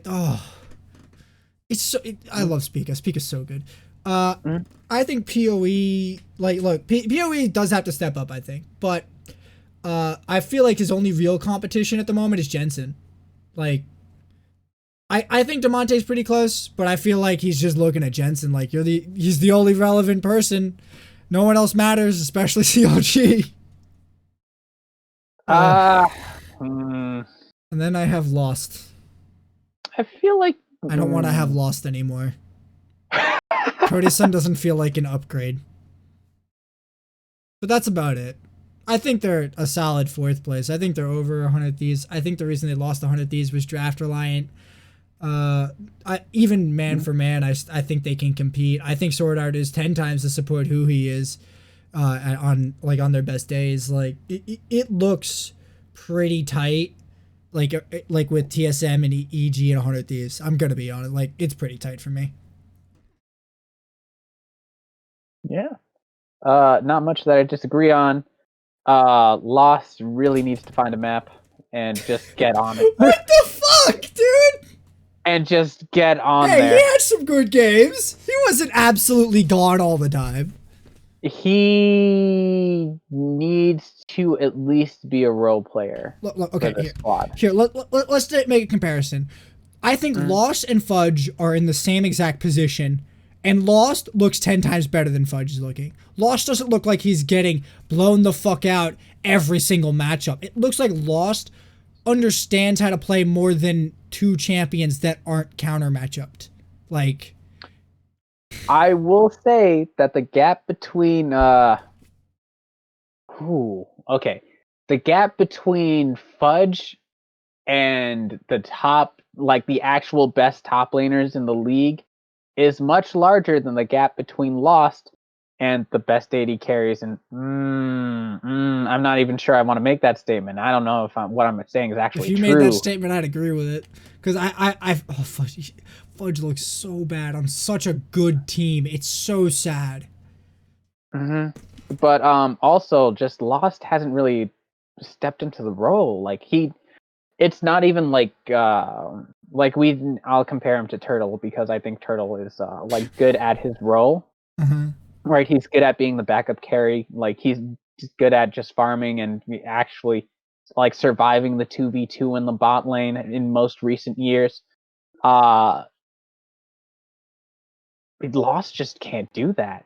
love Spica. Spica's so good. I think PoE, PoE does have to step up, I think, but I feel like his only real competition at the moment is Jensen. Like, I think DeMonte's pretty close, but I feel like he's just looking at Jensen like he's the only relevant person. No one else matters, especially CLG. And then I have Lost. I feel like I don't want to have Lost anymore. Cody's Son doesn't feel like an upgrade. But that's about it. I think they're a solid 4th place. I think they're over 100 Thieves. I think the reason they lost 100 Thieves was draft reliant. Even man for man, I think they can compete. I think Sword Art is 10 times the support who he is on their best days. Like it looks pretty tight. Like with TSM and EG and 100 Thieves. I'm gonna be honest. Like it's pretty tight for me. Yeah. Not much that I disagree on. Lost really needs to find a map and just get on it. What the fuck, dude? And just get on hey, there. He had some good games. He wasn't absolutely gone all the time. He needs to at least be a role player. Look, okay, for the squad. Here, let's make a comparison. I think Lost and Fudge are in the same exact position, and Lost looks 10 times better than Fudge is looking. Lost doesn't look like he's getting blown the fuck out every single matchup. It looks like Lost understands how to play more than 2 champions that aren't counter matchupped. Like, I will say that the gap between the gap between Fudge and the top, like the actual best top laners in the league, is much larger than the gap between Lost and the best AD carries. And I'm not even sure I want to make that statement. I don't know if what I'm saying is actually true. If you made that statement, I'd agree with it. Because Fudge looks so bad on such a good team. It's so sad. But also, just Lost hasn't really stepped into the role. Like it's not even like I'll compare him to Turtle because I think Turtle is good at his role. Right, he's good at being the backup carry. Like he's just good at just farming and actually like surviving the 2v2 in the bot lane in most recent years. Lost just can't do that.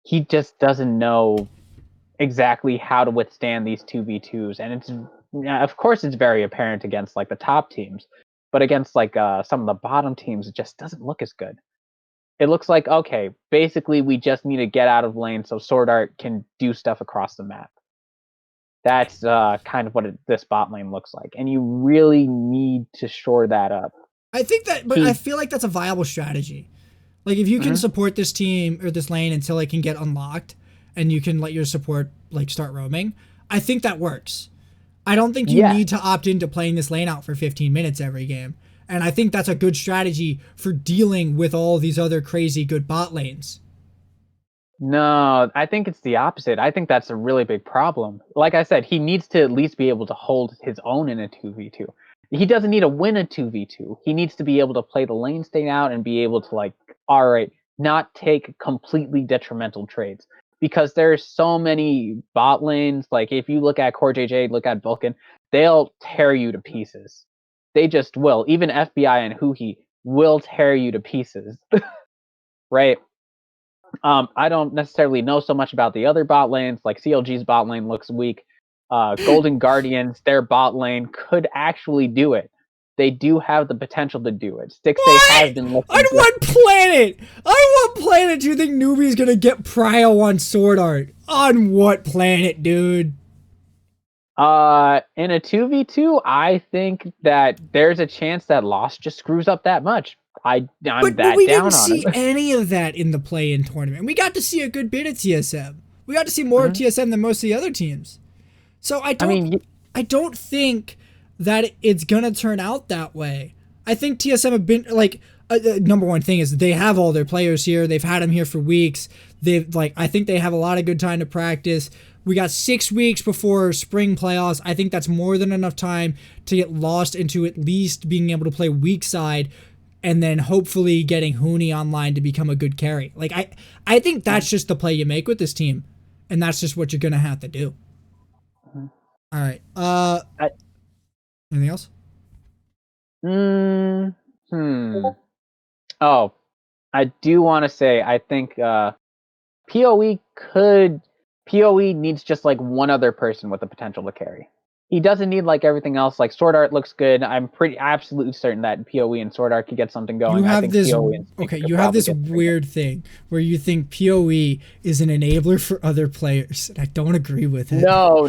He just doesn't know exactly how to withstand these 2v2s, and it's of course it's very apparent against like the top teams, but against like some of the bottom teams, it just doesn't look as good. It looks like, okay, basically we just need to get out of lane so Sword Art can do stuff across the map. That's kind of what this bot lane looks like, and you really need to shore that up. I think that, but I feel like that's a viable strategy. Like if you can support this team or this lane until it can get unlocked, and you can let your support like start roaming, I think that works. I don't think you need to opt into playing this lane out for 15 minutes every game. And I think that's a good strategy for dealing with all these other crazy good bot lanes. No, I think it's the opposite. I think that's a really big problem. Like I said, he needs to at least be able to hold his own in a 2v2. He doesn't need to win a 2v2. He needs to be able to play the lane state out and be able to, like, all right, not take completely detrimental trades. Because there's so many bot lanes. Like, if you look at Core JJ, look at Vulcan, they'll tear you to pieces. They just will. Even FBI and Huhi will tear you to pieces. Right? I don't necessarily know so much about the other bot lanes. Like CLG's bot lane looks weak. Golden Guardians, their bot lane could actually do it. They do have the potential to do it. Stixay has been looking On what planet? On what planet do you think Newbie's gonna get Prio on Sword Art? On what planet, dude? In a 2v2, I think that there's a chance that Lost just screws up that much. I'm But that we down didn't on see it. any of that in the play-in tournament. We got to see a good bit of TSM. We got to see more of TSM than most of the other teams. So I don't think that it's gonna turn out that way. I think TSM have been like number one thing is they have all their players here. They've had them here for weeks. I think they have a lot of good time to practice. We got 6 weeks before spring playoffs. I think that's more than enough time to get lost into at least being able to play weak side, and then hopefully getting Huni online to become a good carry. Like I think that's just the play you make with this team, and that's just what you're gonna have to do. All right. Anything else? Oh, I do want to say I think PoE needs just like one other person with the potential to carry. He doesn't need like everything else. Like Sword Art looks good. I'm absolutely certain that PoE and Sword Art could get something going. You have I think this PoE and okay. could You have probably this get something weird thing where you think PoE is an enabler for other players, and I don't agree with it. No.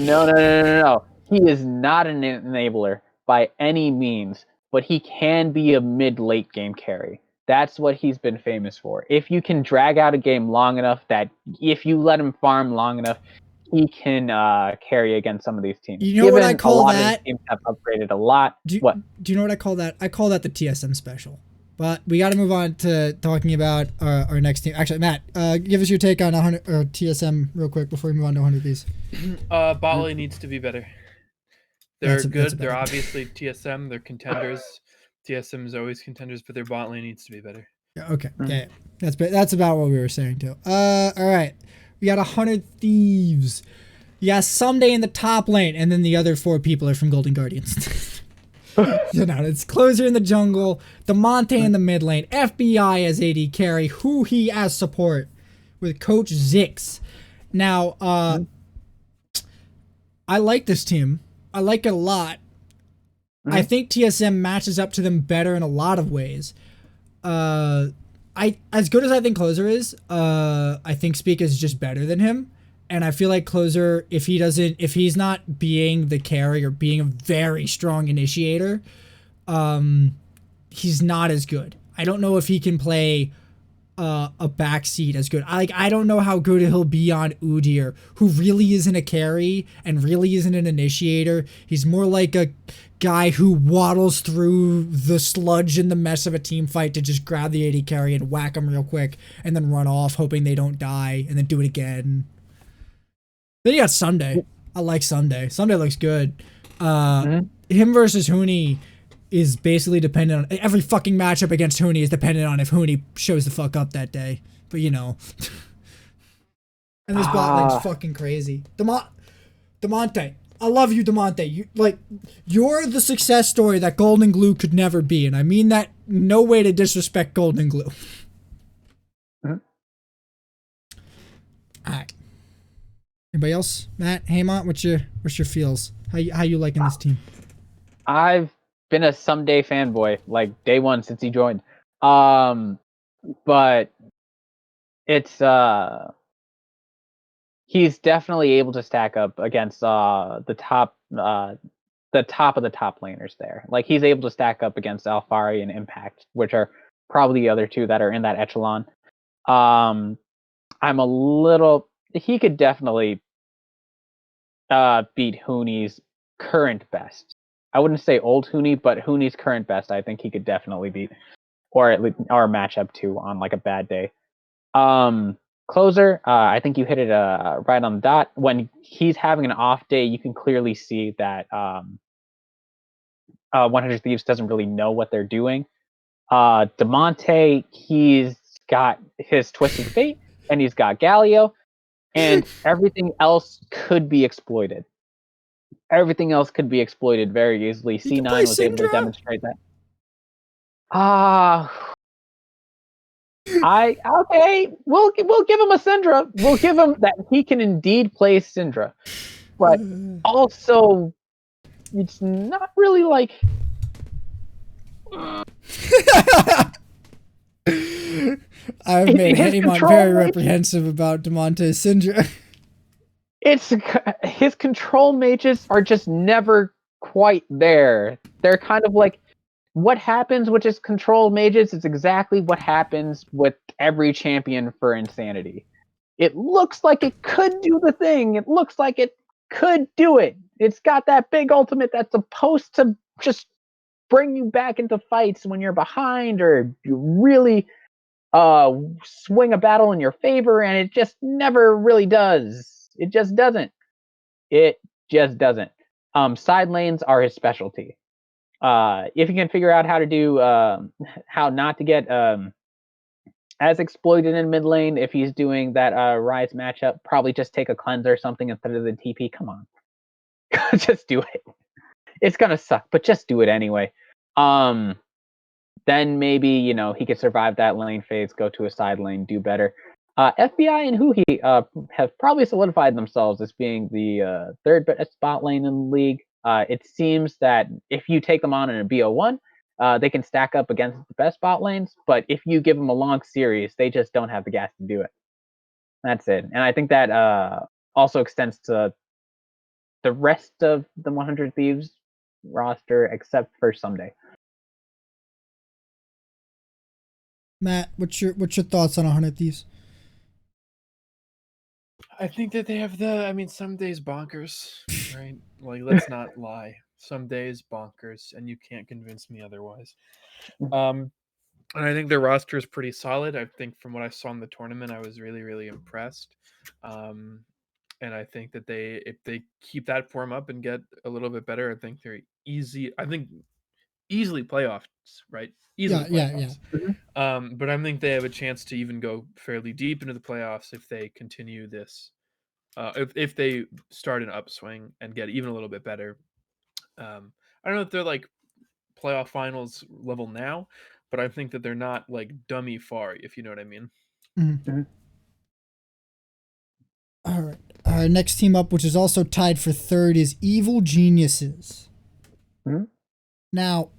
He is not an enabler by any means, but he can be a mid-late game carry. That's what he's been famous for. If you can drag out a game long enough, that if you let him farm long enough, he can carry against some of these teams. You know what I call a lot that? of these teams have upgraded a lot. Do you know what I call that? I call that the TSM special. But we got to move on to talking about our next team. Actually, Matt, give us your take on 100 or TSM real quick before we move on to 100 Bs. Bot lane needs to be better. They're good. They're obviously TSM. They're contenders. TSM is always contenders, but their bot lane needs to be better. Yeah, okay. Yeah. That's about what we were saying too. All right. We got 100 Thieves. You got Someday in the top lane, and then the other 4 people are from Golden Guardians. You know, it's Closer in the jungle, Demonte in the mid lane, FBI as AD carry, Huhi as support, with Coach Zix. Now, I like this team. I like it a lot. I think TSM matches up to them better in a lot of ways. As good as I think Closer is, I think Speak is just better than him. And I feel like Closer, if he's not being the carry or being a very strong initiator, he's not as good. I don't know if he can play a backseat as good. I don't know how good he'll be on Udyr, who really isn't a carry and really isn't an initiator. He's more like a guy who waddles through the sludge and the mess of a team fight to just grab the AD carry and whack him real quick and then run off hoping they don't die and then do it again. Then you got Sunday. I like Sunday. Sunday looks good. Him versus Huni is basically dependent on every fucking matchup against Huni is dependent on if Huni shows the fuck up that day. But you know. And this bot lane's fucking crazy. Demonte. I love you, Demonte. You're the success story that Golden Glue could never be, and I mean that no way to disrespect Golden Glue. Alright. Anybody else? Matt, Haymont, what's your feels? How you liking this team? I've been a Someday fanboy like day one since he joined. But it's he's definitely able to stack up against the top of the top laners there. Like he's able to stack up against Alfari and Impact, which are probably the other two that are in that echelon. He could definitely beat Huni's current best. I wouldn't say old Huni, but Huni's current best, I think he could definitely beat, or at least or match up to on like a bad day. closer. I think you hit it right on the dot. When he's having an off day, you can clearly see that 100 Thieves doesn't really know what they're doing. DeMonte, he's got his Twisted Fate, and he's got Galio, and everything else could be exploited. Everything else could be exploited very easily. He can play C9 was able to Syndra? demonstrate that. Okay, we'll give him a Syndra. We'll give him that he can indeed play Syndra, but also it's not really like. I've made His Haymant control very rate- reprehensive about DeMonte Syndra. It's his control mages are just never quite there. They're kind of like what happens with his control mages is exactly what happens with every champion for Insanity. It looks like it could do the thing. It looks like it could do it. It's got that big ultimate that's supposed to just bring you back into fights when you're behind or you really swing a battle in your favor, and it just never really does. It just doesn't. It just doesn't. Side lanes are his specialty. If you can figure out how to do how not to get as exploited in mid lane, if he's doing that Rise matchup, probably just take a cleanser or something instead of the TP. Come on, just do it. It's gonna suck, but just do it anyway. Then maybe he could survive that lane phase, go to a side lane, do better. FBI and Huhi have probably solidified themselves as being the third best spot lane in the league. It seems that if you take them on in a BO1, they can stack up against the best spot lanes, but if you give them a long series, they just don't have the gas to do it. That's it. And I think that also extends to the rest of the 100 Thieves roster, except for Someday. Matt, what's your thoughts on 100 Thieves? I think that they have some days bonkers, right? Like, let's not lie. Some days bonkers, and you can't convince me otherwise. And I think their roster is pretty solid. I think from what I saw in the tournament, I was really, really impressed. And I think that if they keep that form up and get a little bit better, I think they're easily playoffs, right? Easily playoffs. Yeah. But I think they have a chance to even go fairly deep into the playoffs if they continue this. If they start an upswing and get even a little bit better. I don't know if they're like playoff finals level now, but I think that they're not like dummy far, if you know what I mean. Mm-hmm. All right. Our next team up, which is also tied for third, is Evil Geniuses. Mm-hmm. Now,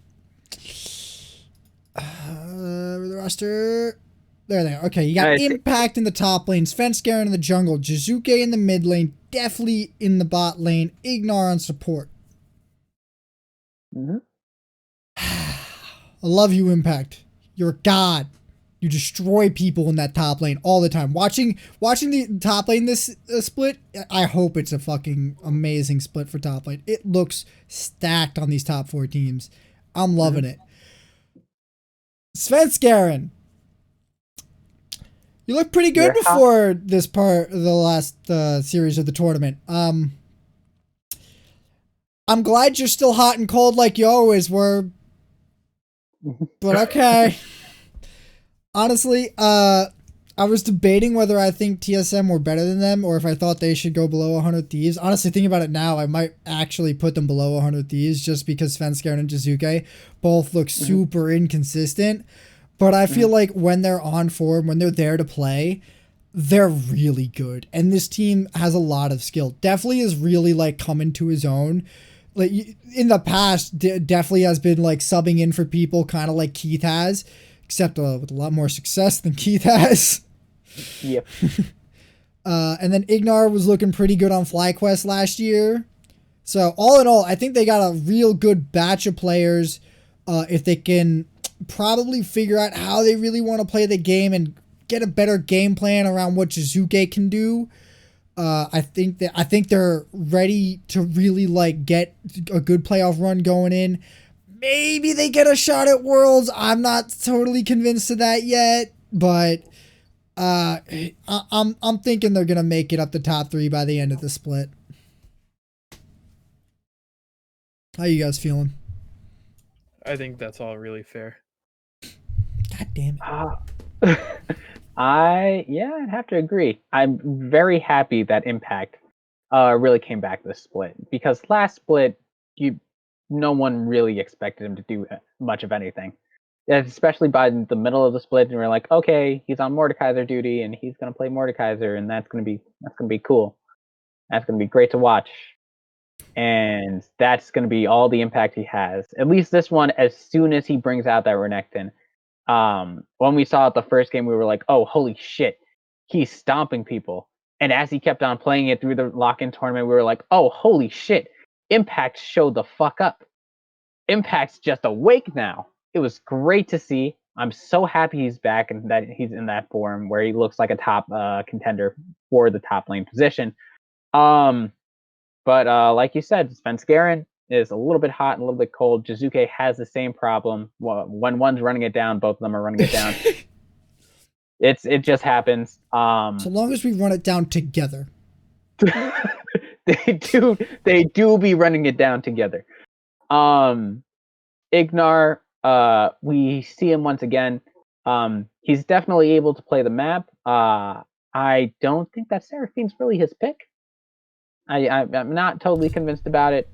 the roster. There they are. Okay, you got Impact in the top lane, Svenskeren in the jungle, Jizuke in the mid lane, Deathly in the bot lane, Ignar on support. Mm-hmm. I love you, Impact. You're a god. You destroy people in that top lane all the time. Watching the top lane this split, I hope it's a fucking amazing split for top lane. It looks stacked on these top 4 teams. I'm loving it. Svenskeren. You look pretty good before this part of the last series of the tournament. I'm glad you're still hot and cold like you always were. But okay. Honestly, I was debating whether I think TSM were better than them or if I thought they should go below 100 Thieves. Honestly, thinking about it now, I might actually put them below 100 Thieves just because Svenskeren and Jizuke both look super inconsistent. But I feel like when they're on form, when they're there to play, they're really good. And this team has a lot of skill. Definitely is really like coming to his own. Like in the past, Definitely has been like subbing in for people kind of like Keith has, except with a lot more success than Keith has. Yep. And then Ignar was looking pretty good on Flyquest last year. So all in all, I think they got a real good batch of players. If they can probably figure out how they really want to play the game and get a better game plan around what Jizuke can do. I think they're ready to really like get a good playoff run going in. Maybe they get a shot at Worlds. I'm not totally convinced of that yet, but I'm thinking they're gonna make it up the top 3 by the end of the split. How you guys feeling? I think that's all really fair. God damn Uh, I'd have to agree. I'm very happy that Impact really came back this split, because last split no one really expected him to do much of anything. Especially by the middle of the split, and we're like, okay, he's on Mordekaiser duty, and he's gonna play Mordekaiser, and that's gonna be cool. That's gonna be great to watch, and that's gonna be all the impact he has. At least this one, as soon as he brings out that Renekton, when we saw it the first game, we were like, oh, holy shit, he's stomping people. And as he kept on playing it through the lock-in tournament, we were like, oh, holy shit, Impact showed the fuck up. Impact's just awake now. It was great to see. I'm so happy he's back and that he's in that form where he looks like a top contender for the top lane position. But like you said, Sven Garen is a little bit hot and a little bit cold. Jizuke has the same problem. When one's running it down, both of them are running it down. It just happens. So long as we run it down together. They do be running it down together. Ignar, we see him once again. He's definitely able to play the map. I don't think that Seraphine's really his pick. I'm not totally convinced about it.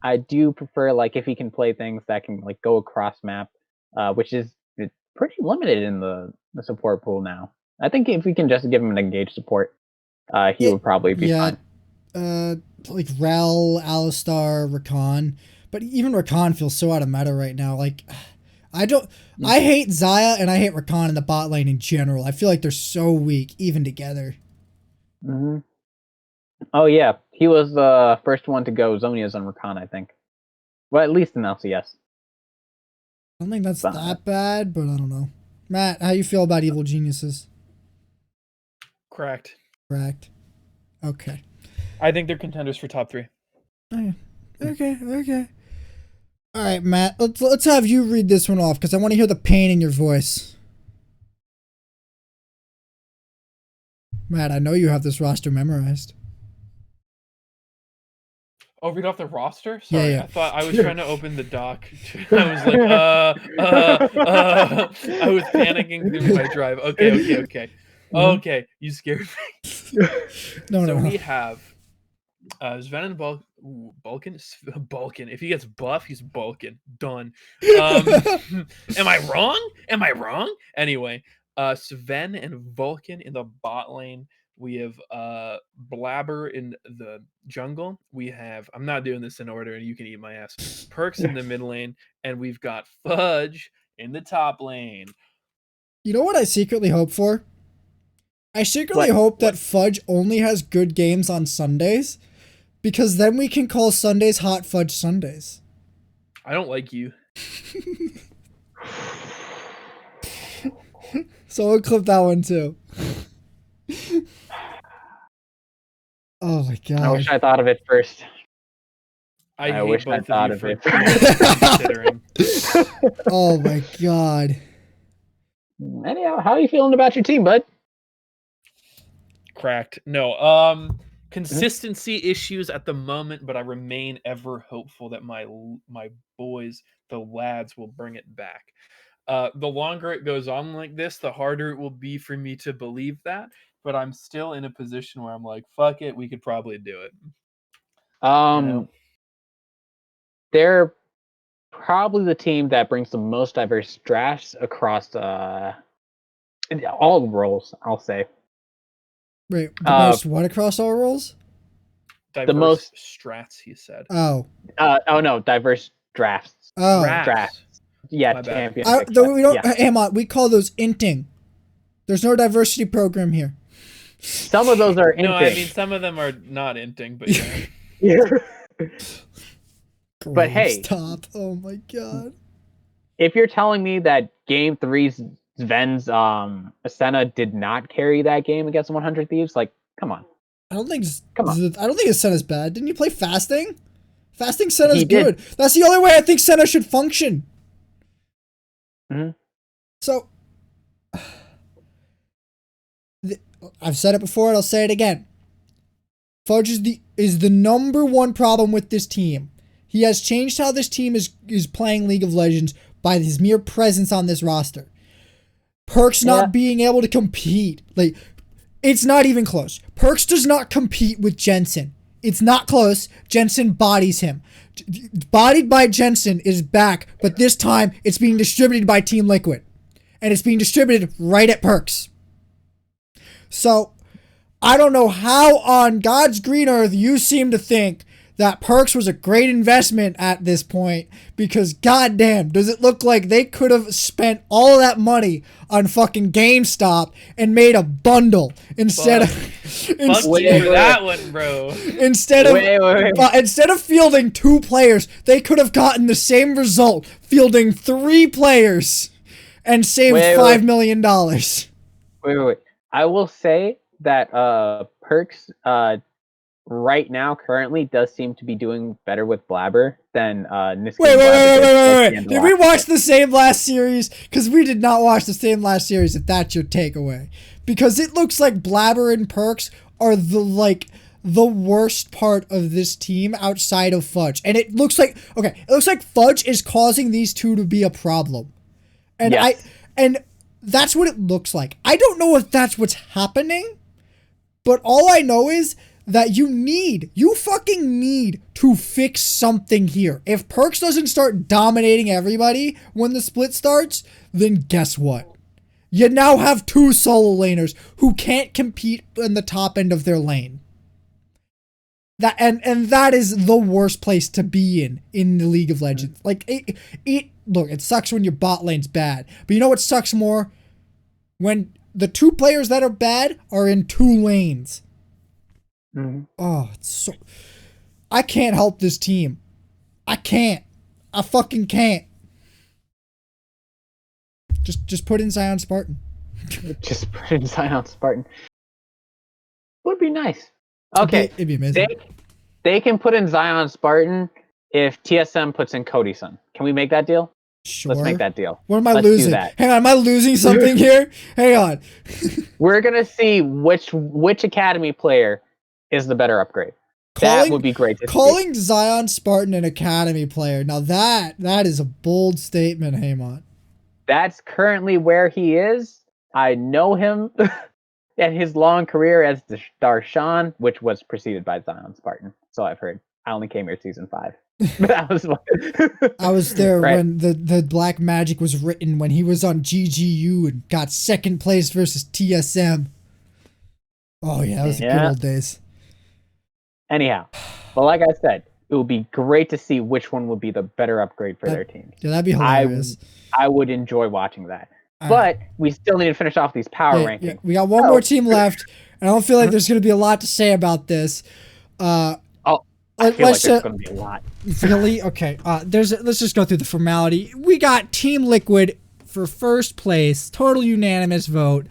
I do prefer like if he can play things that can like go across map, which is pretty limited in the support pool now. I think if we can just give him an engaged support, he would probably be fine. Like Rel, Alistar, Rakan. But even Rakan feels so out of meta right now. Like, I hate Zaya and I hate Rakan in the bot lane in general. I feel like they're so weak, even together. Mm-hmm. Oh yeah, he was the first one to go Zonia's on Rakan, I think. Well, at least in LCS. I don't think that's that bad, but I don't know. Matt, how you feel about Evil Geniuses? Correct. Correct. Okay. I think they're contenders for top 3. Okay. All right, Matt. Let's have you read this one off because I want to hear the pain in your voice. Matt, I know you have this roster memorized. Oh, read off the roster? Sorry, Yeah. I thought I was trying to open the doc. I was like, I was panicking through my drive. Okay. Okay, you scared me. No. We have Sven and Balkan. If he gets buff, he's Balkan. Done. Am I wrong? Anyway, Sven and Vulcan in the bot lane. We have Blabber in the jungle. We have, I'm not doing this in order and you can eat my ass, Perks in the mid lane, and we've got Fudge in the top lane. You know what I secretly hope for? I secretly hope that Fudge only has good games on Sundays, because then we can call Sundays Hot Fudge Sundays. I don't like you. So I'll clip that one too. Oh my god. I wish I thought of it first. I wish I thought of it. Considering. Oh my god. Anyhow, how are you feeling about your team, bud? Cracked. No. Consistency issues at the moment, but I remain ever hopeful that my boys, the lads, will bring it back. The longer it goes on like this, the harder it will be for me to believe that. But I'm still in a position where I'm like, fuck it, we could probably do it. They're probably the team that brings the most diverse drafts across all roles, I'll say. Wait, the most what across all roles? Diverse the most strats, he said. Oh. No, diverse drafts. Oh. Drafts. Yeah, champion. Haymant, we call those inting. There's no diversity program here. Some of those are inting. No, I mean some of them are not inting, but yeah. Yeah. But hey, stop! Oh my god! If you're telling me that Game 3's Sven's Ascena did not carry that game against 100 Thieves, like, come on. I don't think Ascena's bad. Didn't you play Fasting? Fasting Senna's good. That's the only way I think Senna should function. Mm-hmm. So, I've said it before and I'll say it again. Fudge is the number one problem with this team. He has changed how this team is playing League of Legends by his mere presence on this roster. Perks not being able to compete. Like, it's not even close. Perks does not compete with Jensen. It's not close. Jensen bodies him. Bodied by Jensen is back, but this time it's being distributed by Team Liquid. And it's being distributed right at Perks. So, I don't know how on God's green earth you seem to think that Perks was a great investment at this point, because goddamn, does it look like they could have spent all of that money on fucking GameStop and made a bundle instead of that one, bro. Instead of fielding 2 players, they could have gotten the same result fielding 3 players and saved $5 million. Wait. I will say that Perks right now currently does seem to be doing better with Blabber than Niski. Wait. Did we watch the same last series? Because we did not watch the same last series, if that's your takeaway. Because it looks like Blabber and Perks are the worst part of this team outside of Fudge. And it looks like Fudge is causing these two to be a problem. And and that's what it looks like. I don't know if that's what's happening, but all I know is that you fucking need to fix something here. If Perks doesn't start dominating everybody when the split starts, then guess what? You now have 2 solo laners who can't compete in the top end of their lane. That is the worst place to be in the League of Legends. Like, look, it sucks when your bot lane's bad, but you know what sucks more? When the 2 players that are bad are in 2 lanes. Mm-hmm. Oh, it's so... I can't help this team. I can't. I fucking can't. Just put in Zion Spartan. Just put in Zion Spartan. Would be nice. Okay. It'd be amazing. They can put in Zion Spartan if TSM puts in Cody Sun. Can we make that deal? Sure. Let's make that deal. What am I Let's losing? do that. Hang on, am I losing something here? Hang on. We're gonna see which academy player is the better upgrade. That would be great to calling see. Zion Spartan an academy player. Now that is a bold statement, Haymant. That's currently where he is. I know him and his long career as the Darshan, which was preceded by Zion Spartan. So I've heard. I only came here season 5. I was there when the Black Magic was written, when he was on GGU and got 2nd place versus TSM. Oh yeah, that was the good old days. Anyhow, well, like I said, it would be great to see which one would be the better upgrade for their teams. Yeah, that'd be hilarious. I would enjoy watching that. But we still need to finish off these power rankings. Yeah, we got one more team left. And I don't feel like there's going to be a lot to say about this. I feel like there's going to be a lot. Really? Okay. Let's just go through the formality. We got Team Liquid for 1st place. Total unanimous vote.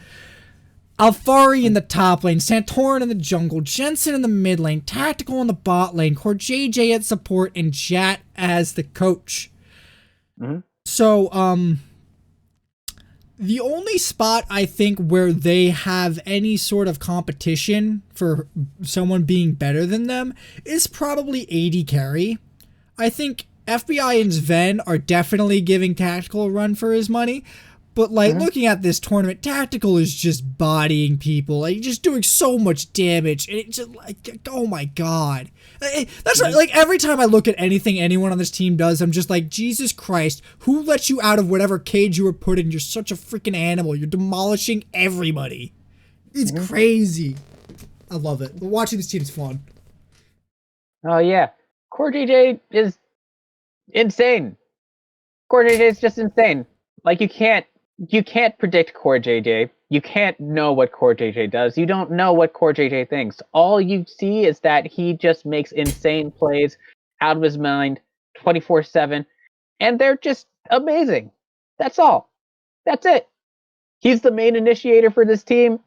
Alfari in the top lane, Santorin in the jungle, Jensen in the mid lane, Tactical in the bot lane, CoreJJ at support, and Jat as the coach. Mm-hmm. So, the only spot I think where they have any sort of competition for someone being better than them is probably AD carry. I think FBI and Sven are definitely giving Tactical a run for his money. But, like, looking at this tournament, Tactical is just bodying people. Like, just doing so much damage. And it's just, like, oh my god. That's right. Like, every time I look at anything anyone on this team does, I'm just like, Jesus Christ, who let you out of whatever cage you were put in? You're such a freaking animal. You're demolishing everybody. It's crazy. I love it. Watching this team is fun. Oh, yeah. CoreJJ is insane. CoreJJ is just insane. Like, you can't predict CoreJJ. You can't know what CoreJJ does. You don't know what CoreJJ thinks. All you see is that he just makes insane plays out of his mind 24/7, and they're just amazing. That's all. That's it. He's the main initiator for this team.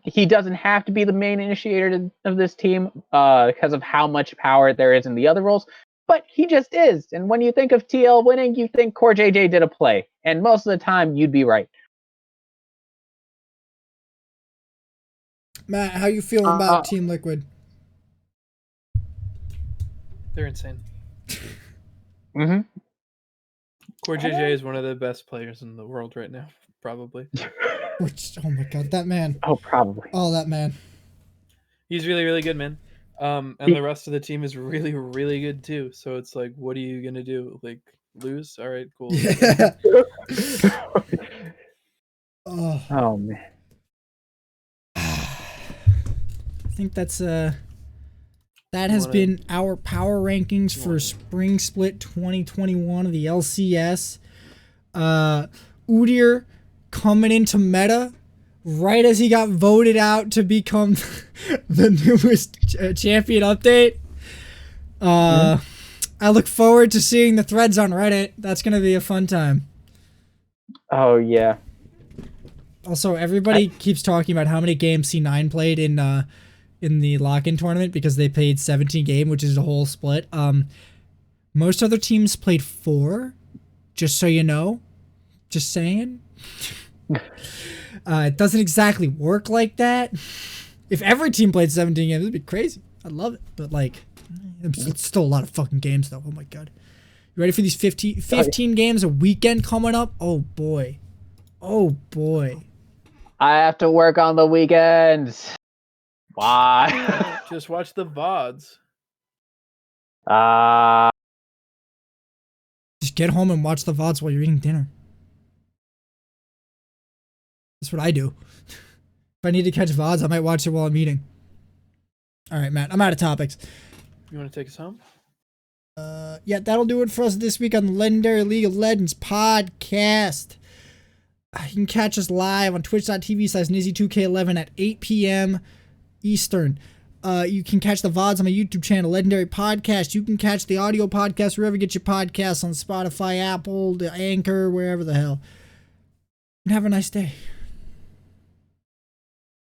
He doesn't have to be the main initiator of this team because of how much power there is in the other roles. But he just is. And when you think of TL winning, you think CoreJJ did a play. And most of the time, you'd be right. Matt, how you feeling about Team Liquid? They're insane. Mm-hmm. Core JJ is one of the best players in the world right now, probably. Which, oh my god, that man. Oh, probably. Oh, that man. He's really, really good, man. And the rest of the team is really, really good too. So it's like, what are you gonna do? Like, lose? All right, cool. Yeah. Oh. Oh man. I think that's that has been our power rankings for Spring Split 2021 of the LCS. Udyr coming into meta right as he got voted out to become the newest champion update. I look forward to seeing the threads on Reddit. That's gonna be a fun time. Oh yeah. Also, everybody keeps talking about how many games C9 played in the lock-in tournament because they played 17 games, which is a whole split. Most other teams played 4, just so you know. Just saying. It doesn't exactly work like that. If every team played 17 games, it'd be crazy. I'd love it. But, like, it's still a lot of fucking games, though. Oh, my God. You ready for these 15 games a weekend coming up? Oh, boy. Oh, boy. I have to work on the weekends. Why? Just watch the VODs. Just get home and watch the VODs while you're eating dinner. That's what I do. If I need to catch VODs, I might watch it while I'm eating. All right, Matt, I'm out of topics. You want to take us home? Yeah, that'll do it for us this week on the Legendary League of Legends podcast. You can catch us live on twitch.tv/Nizzy2K11 at 8 p.m. Eastern. You can catch the VODs on my YouTube channel, Legendary Podcast. You can catch the audio podcast wherever you get your podcasts on Spotify, Apple, the Anchor, wherever the hell. And have a nice day.